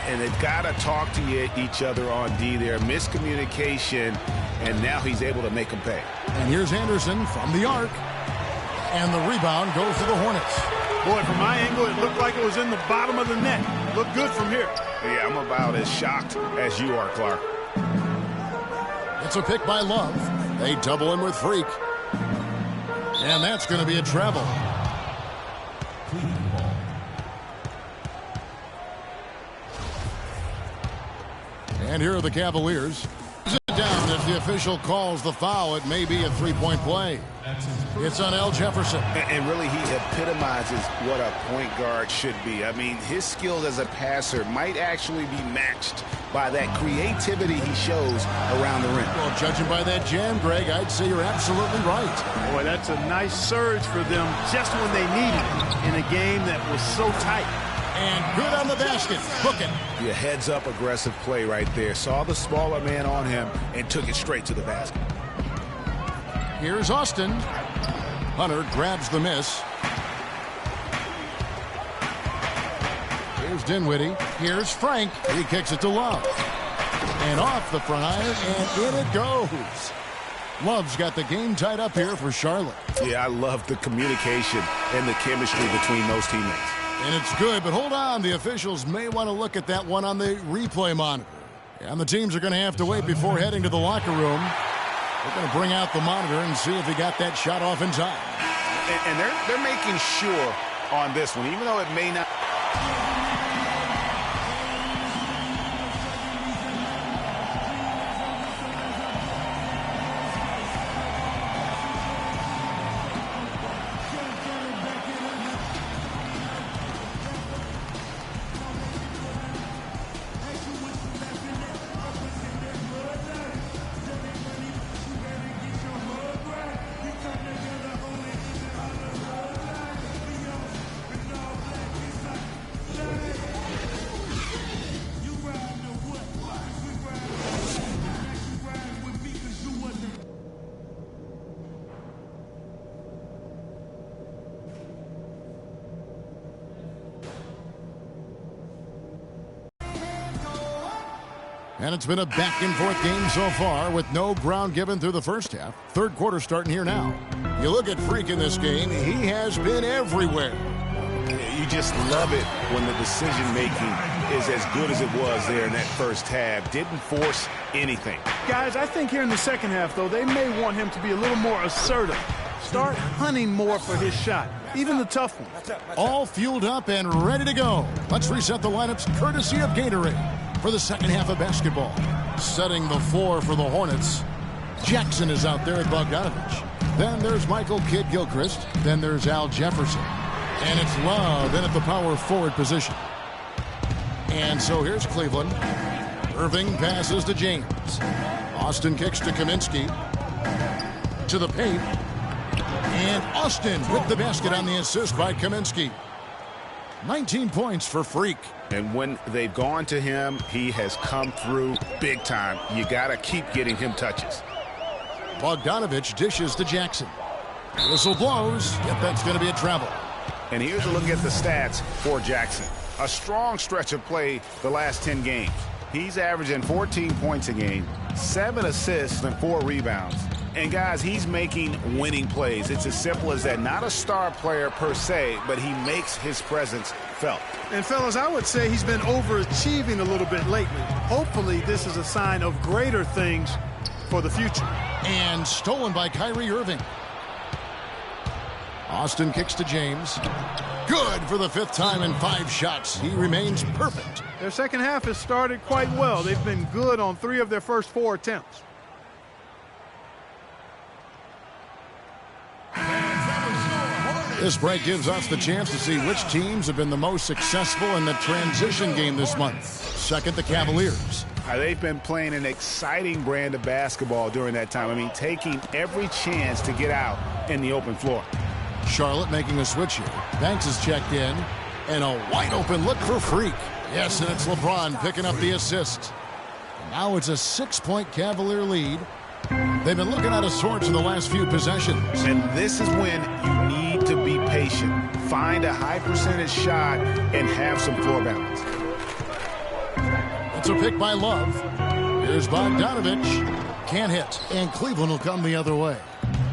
[SPEAKER 6] And they've got to talk to each other on D there. Miscommunication, and now he's able to make them pay.
[SPEAKER 4] And here's Anderson from the arc. And the rebound goes to the Hornets.
[SPEAKER 5] Boy, from my angle, it looked like it was in the bottom of the net. Looked good from here.
[SPEAKER 6] Yeah, I'm about as shocked as you are, Clark.
[SPEAKER 4] It's a pick by Love. They double him with Freak. And that's going to be a travel. And here are the Cavaliers. Sit down if the official calls the foul. It may be a 3-point play. It's on Al Jefferson.
[SPEAKER 6] And really, he epitomizes what a point guard should be. I mean, his skills as a passer might actually be matched by that creativity he shows around the rim.
[SPEAKER 4] Well, judging by that jam, Greg, I'd say you're absolutely right.
[SPEAKER 5] Boy, that's a nice surge for them just when they needed it in a game that was so tight.
[SPEAKER 4] And good on the basket. Hook it.
[SPEAKER 6] Yeah, heads-up aggressive play right there. Saw the smaller man on him and took it straight to the basket.
[SPEAKER 4] Here's Austin. Hunter grabs the miss. Here's Dinwiddie. Here's Frank. He kicks it to Love. And off the front iron, and in it goes. Love's got the game tied up here for Charlotte.
[SPEAKER 6] Yeah, I love the communication and the chemistry between those teammates.
[SPEAKER 4] And it's good, but hold on. The officials may want to look at that one on the replay monitor. And the teams are going to have to wait before heading to the locker room. They're going to bring out the monitor and see if he got that shot off in time.
[SPEAKER 6] And they're making sure on this one, even though it may not.
[SPEAKER 4] And it's been a back-and-forth game so far with no ground given through the first half. Third quarter starting here now. You look at Freak in this game, he has been everywhere.
[SPEAKER 6] You just love it when the decision-making is as good as it was there in that first half. Didn't force anything.
[SPEAKER 5] Guys, I think here in the second half, though, they may want him to be a little more assertive. Start hunting more for his shot, even the tough one.
[SPEAKER 4] All fueled up and ready to go. Let's reset the lineups courtesy of Gatorade for the second half of basketball. Setting the floor for the Hornets. Jackson is out there at Bogdanovich. Then there's Michael Kidd-Gilchrist. Then there's Al Jefferson. And it's Love in at the power forward position. And so here's Cleveland. Irving passes to James. Austin kicks to Kaminsky. To the paint. And Austin with the basket on the assist by Kaminsky. 19 points for Freak.
[SPEAKER 6] And when they've gone to him, he has come through big time. You got to keep getting him touches.
[SPEAKER 4] Bogdanovich dishes to Jackson. Whistle blows. Yep, that's going to be a travel.
[SPEAKER 6] And here's a look at the stats for Jackson. A strong stretch of play the last 10 games. He's averaging 14 points a game, 7 assists, and 4 rebounds. And, guys, he's making winning plays. It's as simple as that. Not a star player per se, but he makes his presence felt.
[SPEAKER 5] And, fellas, I would say he's been overachieving a little bit lately. Hopefully this is a sign of greater things for the future.
[SPEAKER 4] And stolen by Kyrie Irving. Austin kicks to James. Good for the 5th time in 5 shots. He remains perfect.
[SPEAKER 5] Their second half has started quite well. They've been good on 3 of their first 4 attempts.
[SPEAKER 4] This break gives us the chance to see which teams have been the most successful in the transition game this month. Second, the Cavaliers.
[SPEAKER 6] They've been playing an exciting brand of basketball during that time. I mean, taking every chance to get out in the open floor.
[SPEAKER 4] Charlotte making a switch here. Banks is checked in. And a wide open look for Freak. Yes, and it's LeBron picking up the assist. Now it's a 6-point Cavalier lead. They've been looking out of sorts in the last few possessions.
[SPEAKER 6] And this is when you need to be patient. Find a high percentage shot and have some floor balance.
[SPEAKER 4] It's a pick by Love. Here's Bogdanovich. Can't hit. And Cleveland will come the other way.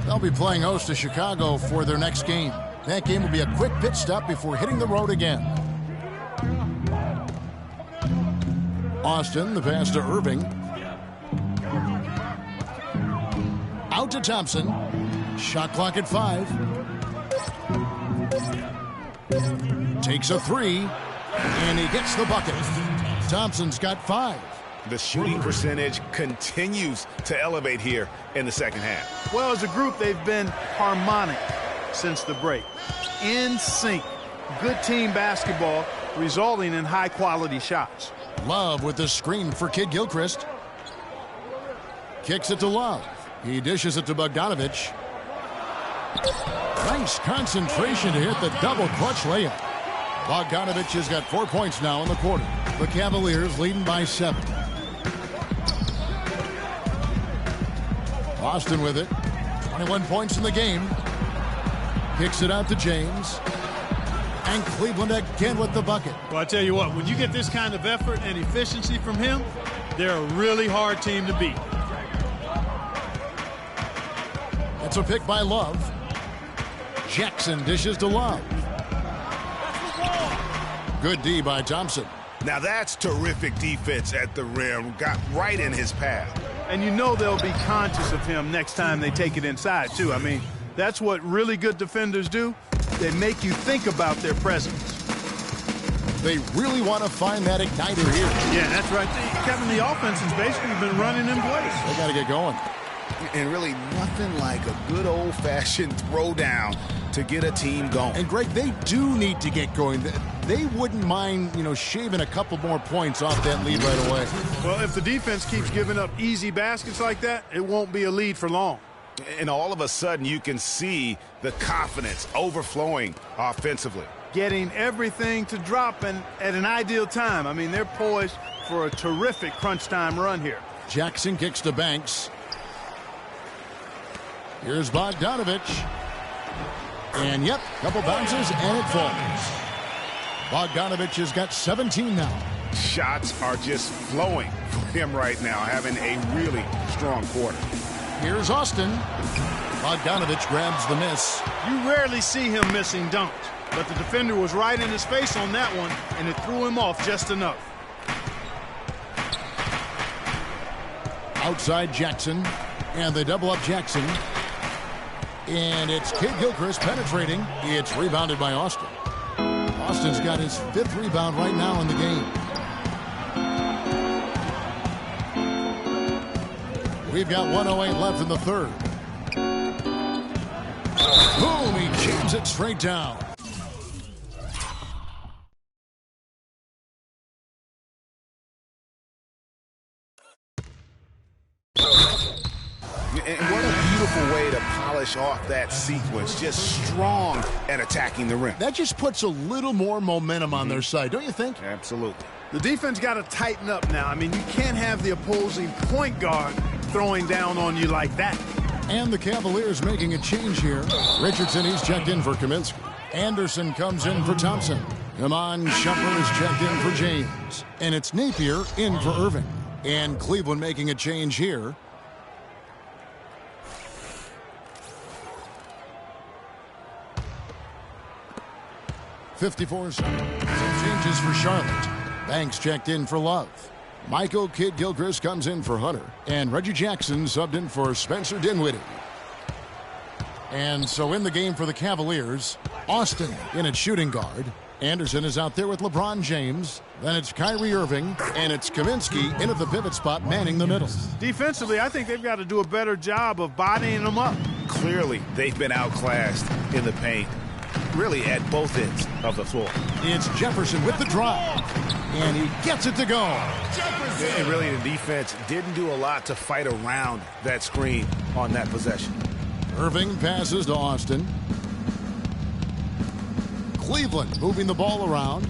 [SPEAKER 4] They'll be playing host to Chicago for their next game. That game will be a quick pit stop before hitting the road again. Austin, the pass to Irving. Out to Thompson. Shot clock at 5. Takes a 3. And he gets the bucket. Thompson's got 5.
[SPEAKER 6] The shooting percentage continues to elevate here in the second half.
[SPEAKER 5] Well, as a group, they've been harmonic since the break. In sync. Good team basketball, resulting in high-quality shots.
[SPEAKER 4] Love with the screen for Kidd-Gilchrist. Kicks it to Love. He dishes it to Bogdanovich. Nice concentration to hit the double clutch layup. Bogdanovich has got 4 points now in the quarter. The Cavaliers leading by 7. Austin with it. 21 points in the game. Kicks it out to James. And Cleveland again with the bucket.
[SPEAKER 5] Well, I tell you what, when you get this kind of effort and efficiency from him, they're a really hard team to beat.
[SPEAKER 4] It's a pick by Love. Jackson dishes to Love. Good D by Thompson.
[SPEAKER 6] Now that's terrific defense at the rim. Got right in his path.
[SPEAKER 5] And you know they'll be conscious of him next time they take it inside, too. I mean, that's what really good defenders do. They make you think about their presence.
[SPEAKER 4] They really want to find that igniter here.
[SPEAKER 5] Yeah, that's right. Kevin, the offense has basically been running in place.
[SPEAKER 4] They got to get going.
[SPEAKER 6] And really nothing like a good old-fashioned throwdown to get a team going.
[SPEAKER 4] And, Greg, they do need to get going. They wouldn't mind, shaving a couple more points off that lead right away.
[SPEAKER 5] Well, if the defense keeps giving up easy baskets like that, it won't be a lead for long.
[SPEAKER 6] And all of a sudden, you can see the confidence overflowing offensively.
[SPEAKER 5] Getting everything to drop and at an ideal time. I mean, they're poised for a terrific crunch time run here.
[SPEAKER 4] Jackson kicks to Banks. Here's Bogdanovich. And, yep, couple bounces, and it falls. Bogdanovich has got 17 now.
[SPEAKER 6] Shots are just flowing for him right now, having a really strong quarter.
[SPEAKER 4] Here's Austin. Bogdanovich grabs the miss.
[SPEAKER 5] You rarely see him missing dunks, but the defender was right in his face on that one, and it threw him off just enough.
[SPEAKER 4] Outside Jackson, and they double up Jackson. And it's Kidd-Gilchrist penetrating. It's rebounded by Austin. Austin's got his 5th rebound right now in the game. We've got 1:08 left in the third. Boom, he jams it straight down.
[SPEAKER 6] And what a beautiful way to polish off that sequence. Just strong at attacking the rim.
[SPEAKER 4] That just puts a little more momentum on their side, don't you think?
[SPEAKER 6] Absolutely.
[SPEAKER 5] The defense got to tighten up now. I mean, you can't have the opposing point guard throwing down on you like that.
[SPEAKER 4] And the Cavaliers making a change here. Richardson, he's checked in for Kaminsky. Anderson comes in for Thompson. Iman Shumpert is checked in for James. And it's Napier in for Irving. And Cleveland making a change here. .54 some changes for Charlotte. Banks checked in for Love. Michael Kidd-Gilchrist comes in for Hunter. And Reggie Jackson subbed in for Spencer Dinwiddie. And so in the game for the Cavaliers, Austin in at shooting guard. Anderson is out there with LeBron James. Then it's Kyrie Irving. And it's Kaminsky in at the pivot spot, manning the middle.
[SPEAKER 5] Defensively, I think they've got to do a better job of bodying them up.
[SPEAKER 6] Clearly, they've been outclassed in the paint. Really at both ends of the floor.
[SPEAKER 4] It's Jefferson with the drive. And he gets it to go.
[SPEAKER 6] And really the defense didn't do a lot to fight around that screen on that possession.
[SPEAKER 4] Irving passes to Austin. Cleveland moving the ball around.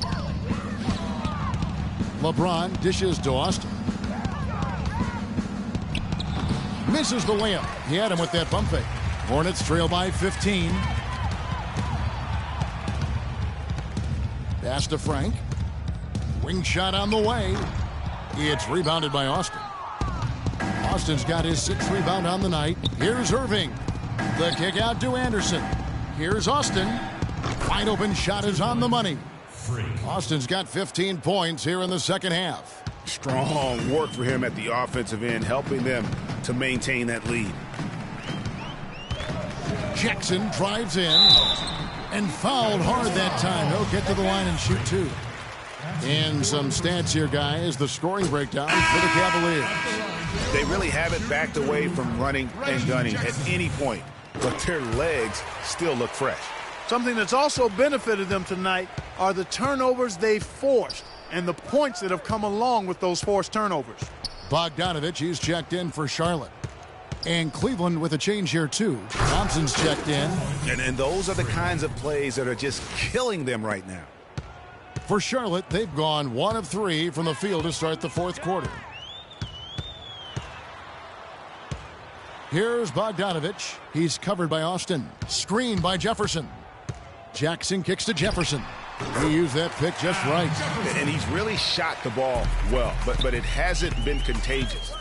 [SPEAKER 4] LeBron dishes to Austin. Misses the layup. He had him with that bump fake. Hornets trail by 15. Pass to Frank. Wing shot on the way. It's rebounded by Austin. Austin's got his 6th rebound on the night. Here's Irving. The kick out to Anderson. Here's Austin. Wide open shot is on the money. Austin's got 15 points here in the second half.
[SPEAKER 6] Strong work for him at the offensive end, helping them to maintain that lead.
[SPEAKER 4] Jackson drives in. And fouled hard that time. He'll get to the line and shoot 2. And some stats here, guys. The scoring breakdown for the Cavaliers.
[SPEAKER 6] They really haven't backed away from running and gunning at any point, but their legs still look fresh.
[SPEAKER 5] Something that's also benefited them tonight are the turnovers they've forced and the points that have come along with those forced turnovers.
[SPEAKER 4] Bogdanovich, he's checked in for Charlotte. And Cleveland with a change here, too. Thompson's checked in.
[SPEAKER 6] And those are the kinds of plays that are just killing them right now.
[SPEAKER 4] For Charlotte, they've gone 1 of 3 from the field to start the 4th quarter. Here's Bogdanovich. He's covered by Austin. Screened by Jefferson. Jackson kicks to Jefferson. He used that pick just right.
[SPEAKER 6] And he's really shot the ball well, but it hasn't been contagious.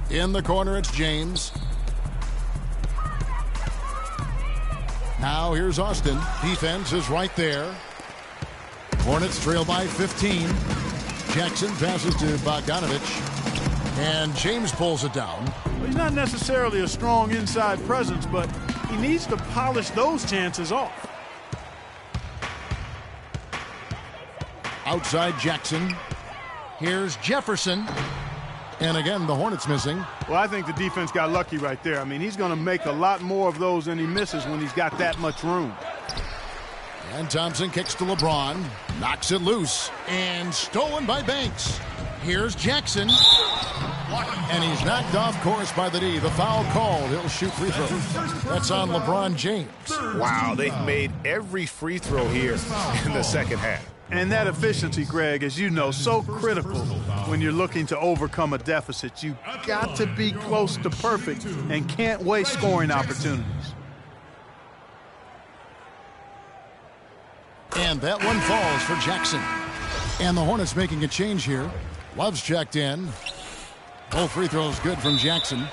[SPEAKER 4] In the corner, it's James. Now here's Austin. Defense is right there. Hornets trail by 15. Jackson passes to Bogdanovich. And James pulls it down.
[SPEAKER 5] Well, he's not necessarily a strong inside presence, but he needs to polish those chances off.
[SPEAKER 4] Outside Jackson. Here's Jefferson. And again, the Hornets missing.
[SPEAKER 5] Well, I think the defense got lucky right there. I mean, he's going to make a lot more of those than he misses when he's got that much room.
[SPEAKER 4] And Thompson kicks to LeBron. Knocks it loose. And stolen by Banks. Here's Jackson. And he's knocked off course by the D. The foul called. He'll shoot free throws. That's on LeBron James.
[SPEAKER 6] Wow, they've made every free throw here in the second half.
[SPEAKER 5] And that efficiency, Greg, as you know, so critical when you're looking to overcome a deficit. You got to be close to perfect and can't waste scoring opportunities.
[SPEAKER 4] And that one falls for Jackson. And the Hornets making a change here. Love's checked in. Both free throws good from Jackson.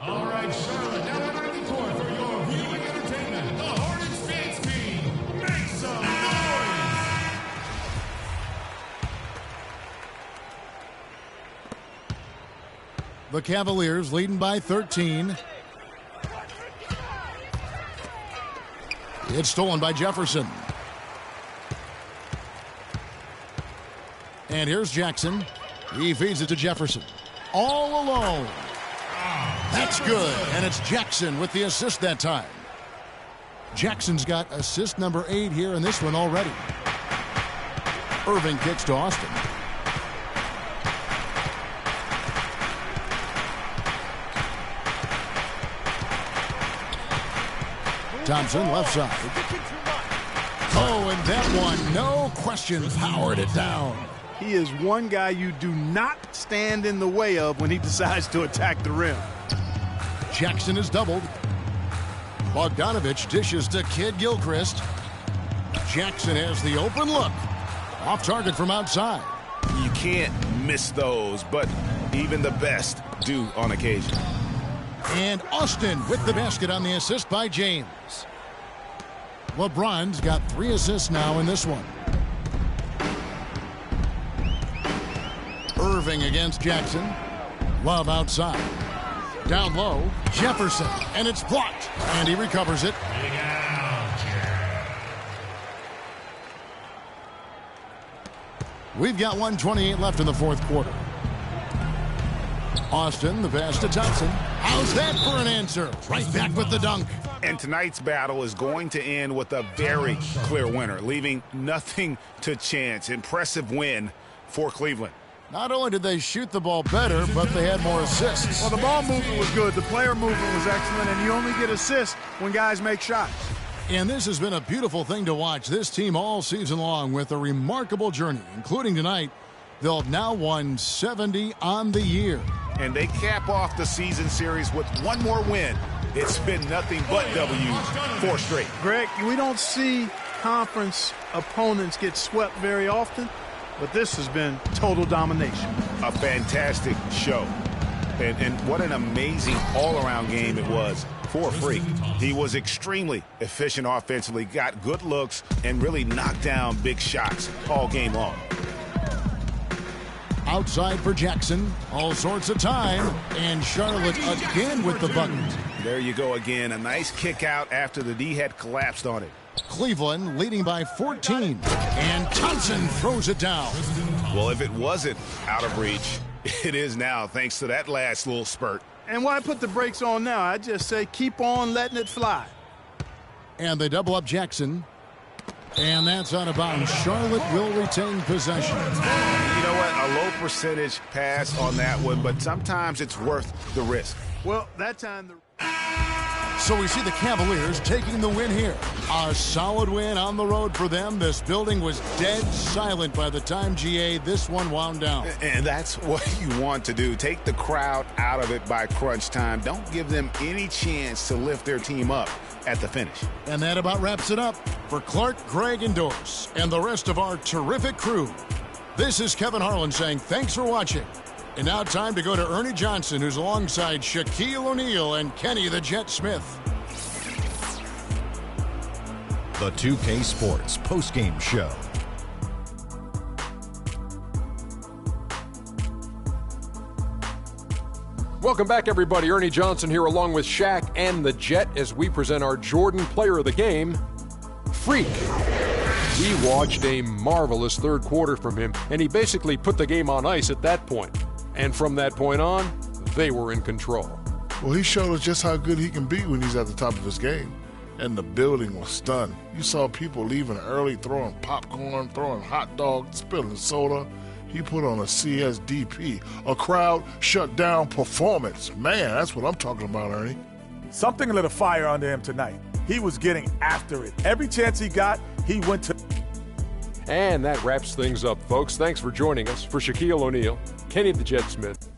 [SPEAKER 8] All right, Charlotte, now entering the court for your viewing entertainment. The Hornets dance team. Make some noise!
[SPEAKER 4] The Cavaliers leading by 13. It's stolen by Jefferson. And here's Jackson. He feeds it to Jefferson. All alone. That's good. And it's Jackson with the assist that time. Jackson's got assist number 8 here in this one already. Irving kicks to Austin. Thompson left side. Oh, and that one, no question, powered it down.
[SPEAKER 5] He is one guy you do not stand in the way of when he decides to attack the rim.
[SPEAKER 4] Jackson is doubled. Bogdanovich dishes to Kid Gilchrist. Jackson has the open look. Off target from outside.
[SPEAKER 6] You can't miss those, but even the best do on occasion.
[SPEAKER 4] And Austin with the basket on the assist by James. LeBron's got 3 assists now in this one. Irving against Jackson. Love outside. Down low, Jefferson, and it's blocked. And he recovers it. We've got 1:28 left in the fourth quarter. Austin, the pass to Thompson. How's that for an answer? Right back with the dunk.
[SPEAKER 6] And tonight's battle is going to end with a very clear winner, leaving nothing to chance. Impressive win for Cleveland.
[SPEAKER 4] Not only did they shoot the ball better, but they had more assists.
[SPEAKER 5] Well, the ball movement was good. The player movement was excellent, and you only get assists when guys make shots.
[SPEAKER 4] And this has been a beautiful thing to watch this team all season long with a remarkable journey, including tonight. They'll have now won 70 on the year.
[SPEAKER 6] And they cap off the season series with one more win. It's been nothing but W's, 4 straight.
[SPEAKER 5] Greg, we don't see conference opponents get swept very often, but this has been total domination.
[SPEAKER 6] A fantastic show. And what an amazing all-around game it was for Freak. He was extremely efficient offensively, got good looks, and really knocked down big shots all game long.
[SPEAKER 4] Outside for Jackson, all sorts of time, and Charlotte again with the bucket.
[SPEAKER 6] There you go again, a nice kick out after the D had collapsed on it.
[SPEAKER 4] Cleveland leading by 14, and Thompson throws it down.
[SPEAKER 6] Well, if it wasn't out of reach, it is now thanks to that last little spurt.
[SPEAKER 5] And why put the brakes on now? I just say keep on letting it fly.
[SPEAKER 4] And they double up Jackson. And that's out of bounds. Charlotte will retain possession.
[SPEAKER 6] You know what? A low percentage pass on that one, but sometimes it's worth the risk.
[SPEAKER 5] Well, that time
[SPEAKER 4] So we see the Cavaliers taking the win here. A solid win on the road for them. This building was dead silent by the time, GA, this one wound down.
[SPEAKER 6] And that's what you want to do. Take the crowd out of it by crunch time. Don't give them any chance to lift their team up at the finish.
[SPEAKER 4] And that about wraps it up for Clark, Greg, and Doris, and the rest of our terrific crew. This is Kevin Harlan saying thanks for watching. And now time to go to Ernie Johnson, who's alongside Shaquille O'Neal and Kenny the Jet Smith.
[SPEAKER 9] The 2K Sports postgame show.
[SPEAKER 1] Welcome back, everybody. Ernie Johnson here along with Shaq and the Jet as we present our Jordan Player of the Game, Freak. We watched a marvelous third quarter from him, and he basically put the game on ice at that point. And from that point on, they were in control.
[SPEAKER 3] Well, he showed us just how good he can be when he's at the top of his game. And the building was stunned. You saw people leaving early, throwing popcorn, throwing hot dogs, spilling soda. He put on a CSDP, a crowd shut down performance. Man, that's what I'm talking about, Ernie.
[SPEAKER 2] Something lit a fire under him tonight. He was getting after it. Every chance he got, he went to.
[SPEAKER 1] And that wraps things up, folks. Thanks for joining us. For Shaquille O'Neal, Kenny the Jet Smith.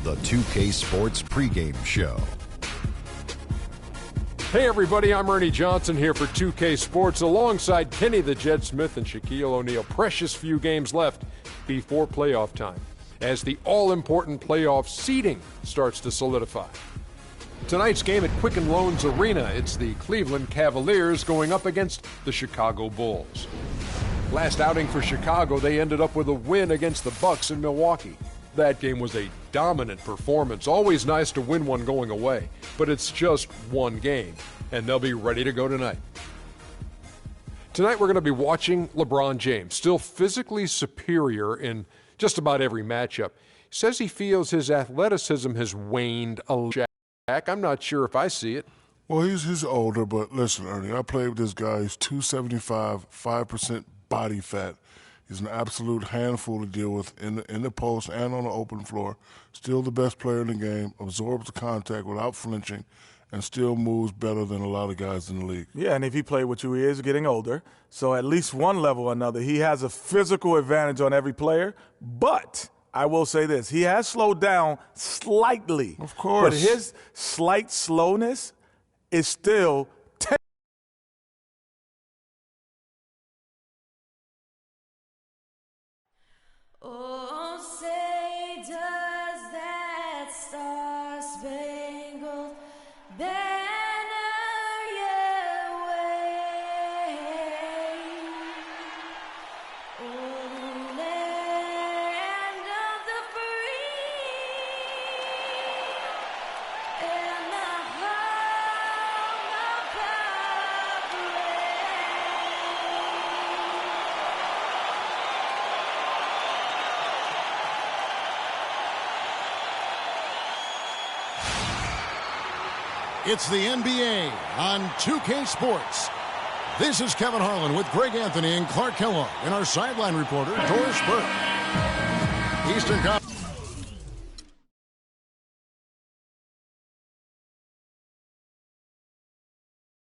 [SPEAKER 9] The 2K Sports pregame show.
[SPEAKER 1] Hey everybody, I'm Ernie Johnson here for 2K Sports alongside Kenny the Jet Smith and Shaquille O'Neal. Precious few games left before playoff time as the all-important playoff seeding starts to solidify. Tonight's game at Quicken Loans Arena, it's the Cleveland Cavaliers going up against the Chicago Bulls. Last outing for Chicago, they ended up with a win against the Bucks in Milwaukee. That game was a dominant performance. Always nice to win one going away, but it's just one game, and they'll be ready to go tonight. Tonight we're going to be watching LeBron James, still physically superior in just about every matchup. He says he feels his athleticism has waned a little. I'm not sure if I see it.
[SPEAKER 3] Well, he's older, but listen, Ernie, I played with this guy. He's 275, 5% body fat. He's an absolute handful to deal with in the post and on the open floor. Still the best player in the game, absorbs the contact without flinching, and still moves better than a lot of guys in the league.
[SPEAKER 2] Yeah, and if he played with you, he is getting older. So at least one level or another, he has a physical advantage on every player. But I will say this, he has slowed down slightly.
[SPEAKER 3] Of course.
[SPEAKER 2] But his slight slowness is still
[SPEAKER 10] Oh, say does that star-spangled banner yet wave? Oh, land of the free and the home of progress.
[SPEAKER 4] It's the NBA on 2K Sports. This is Kevin Harlan with Greg Anthony and Clark Kellogg and our sideline reporter, Doris Burke. Eastern Conference.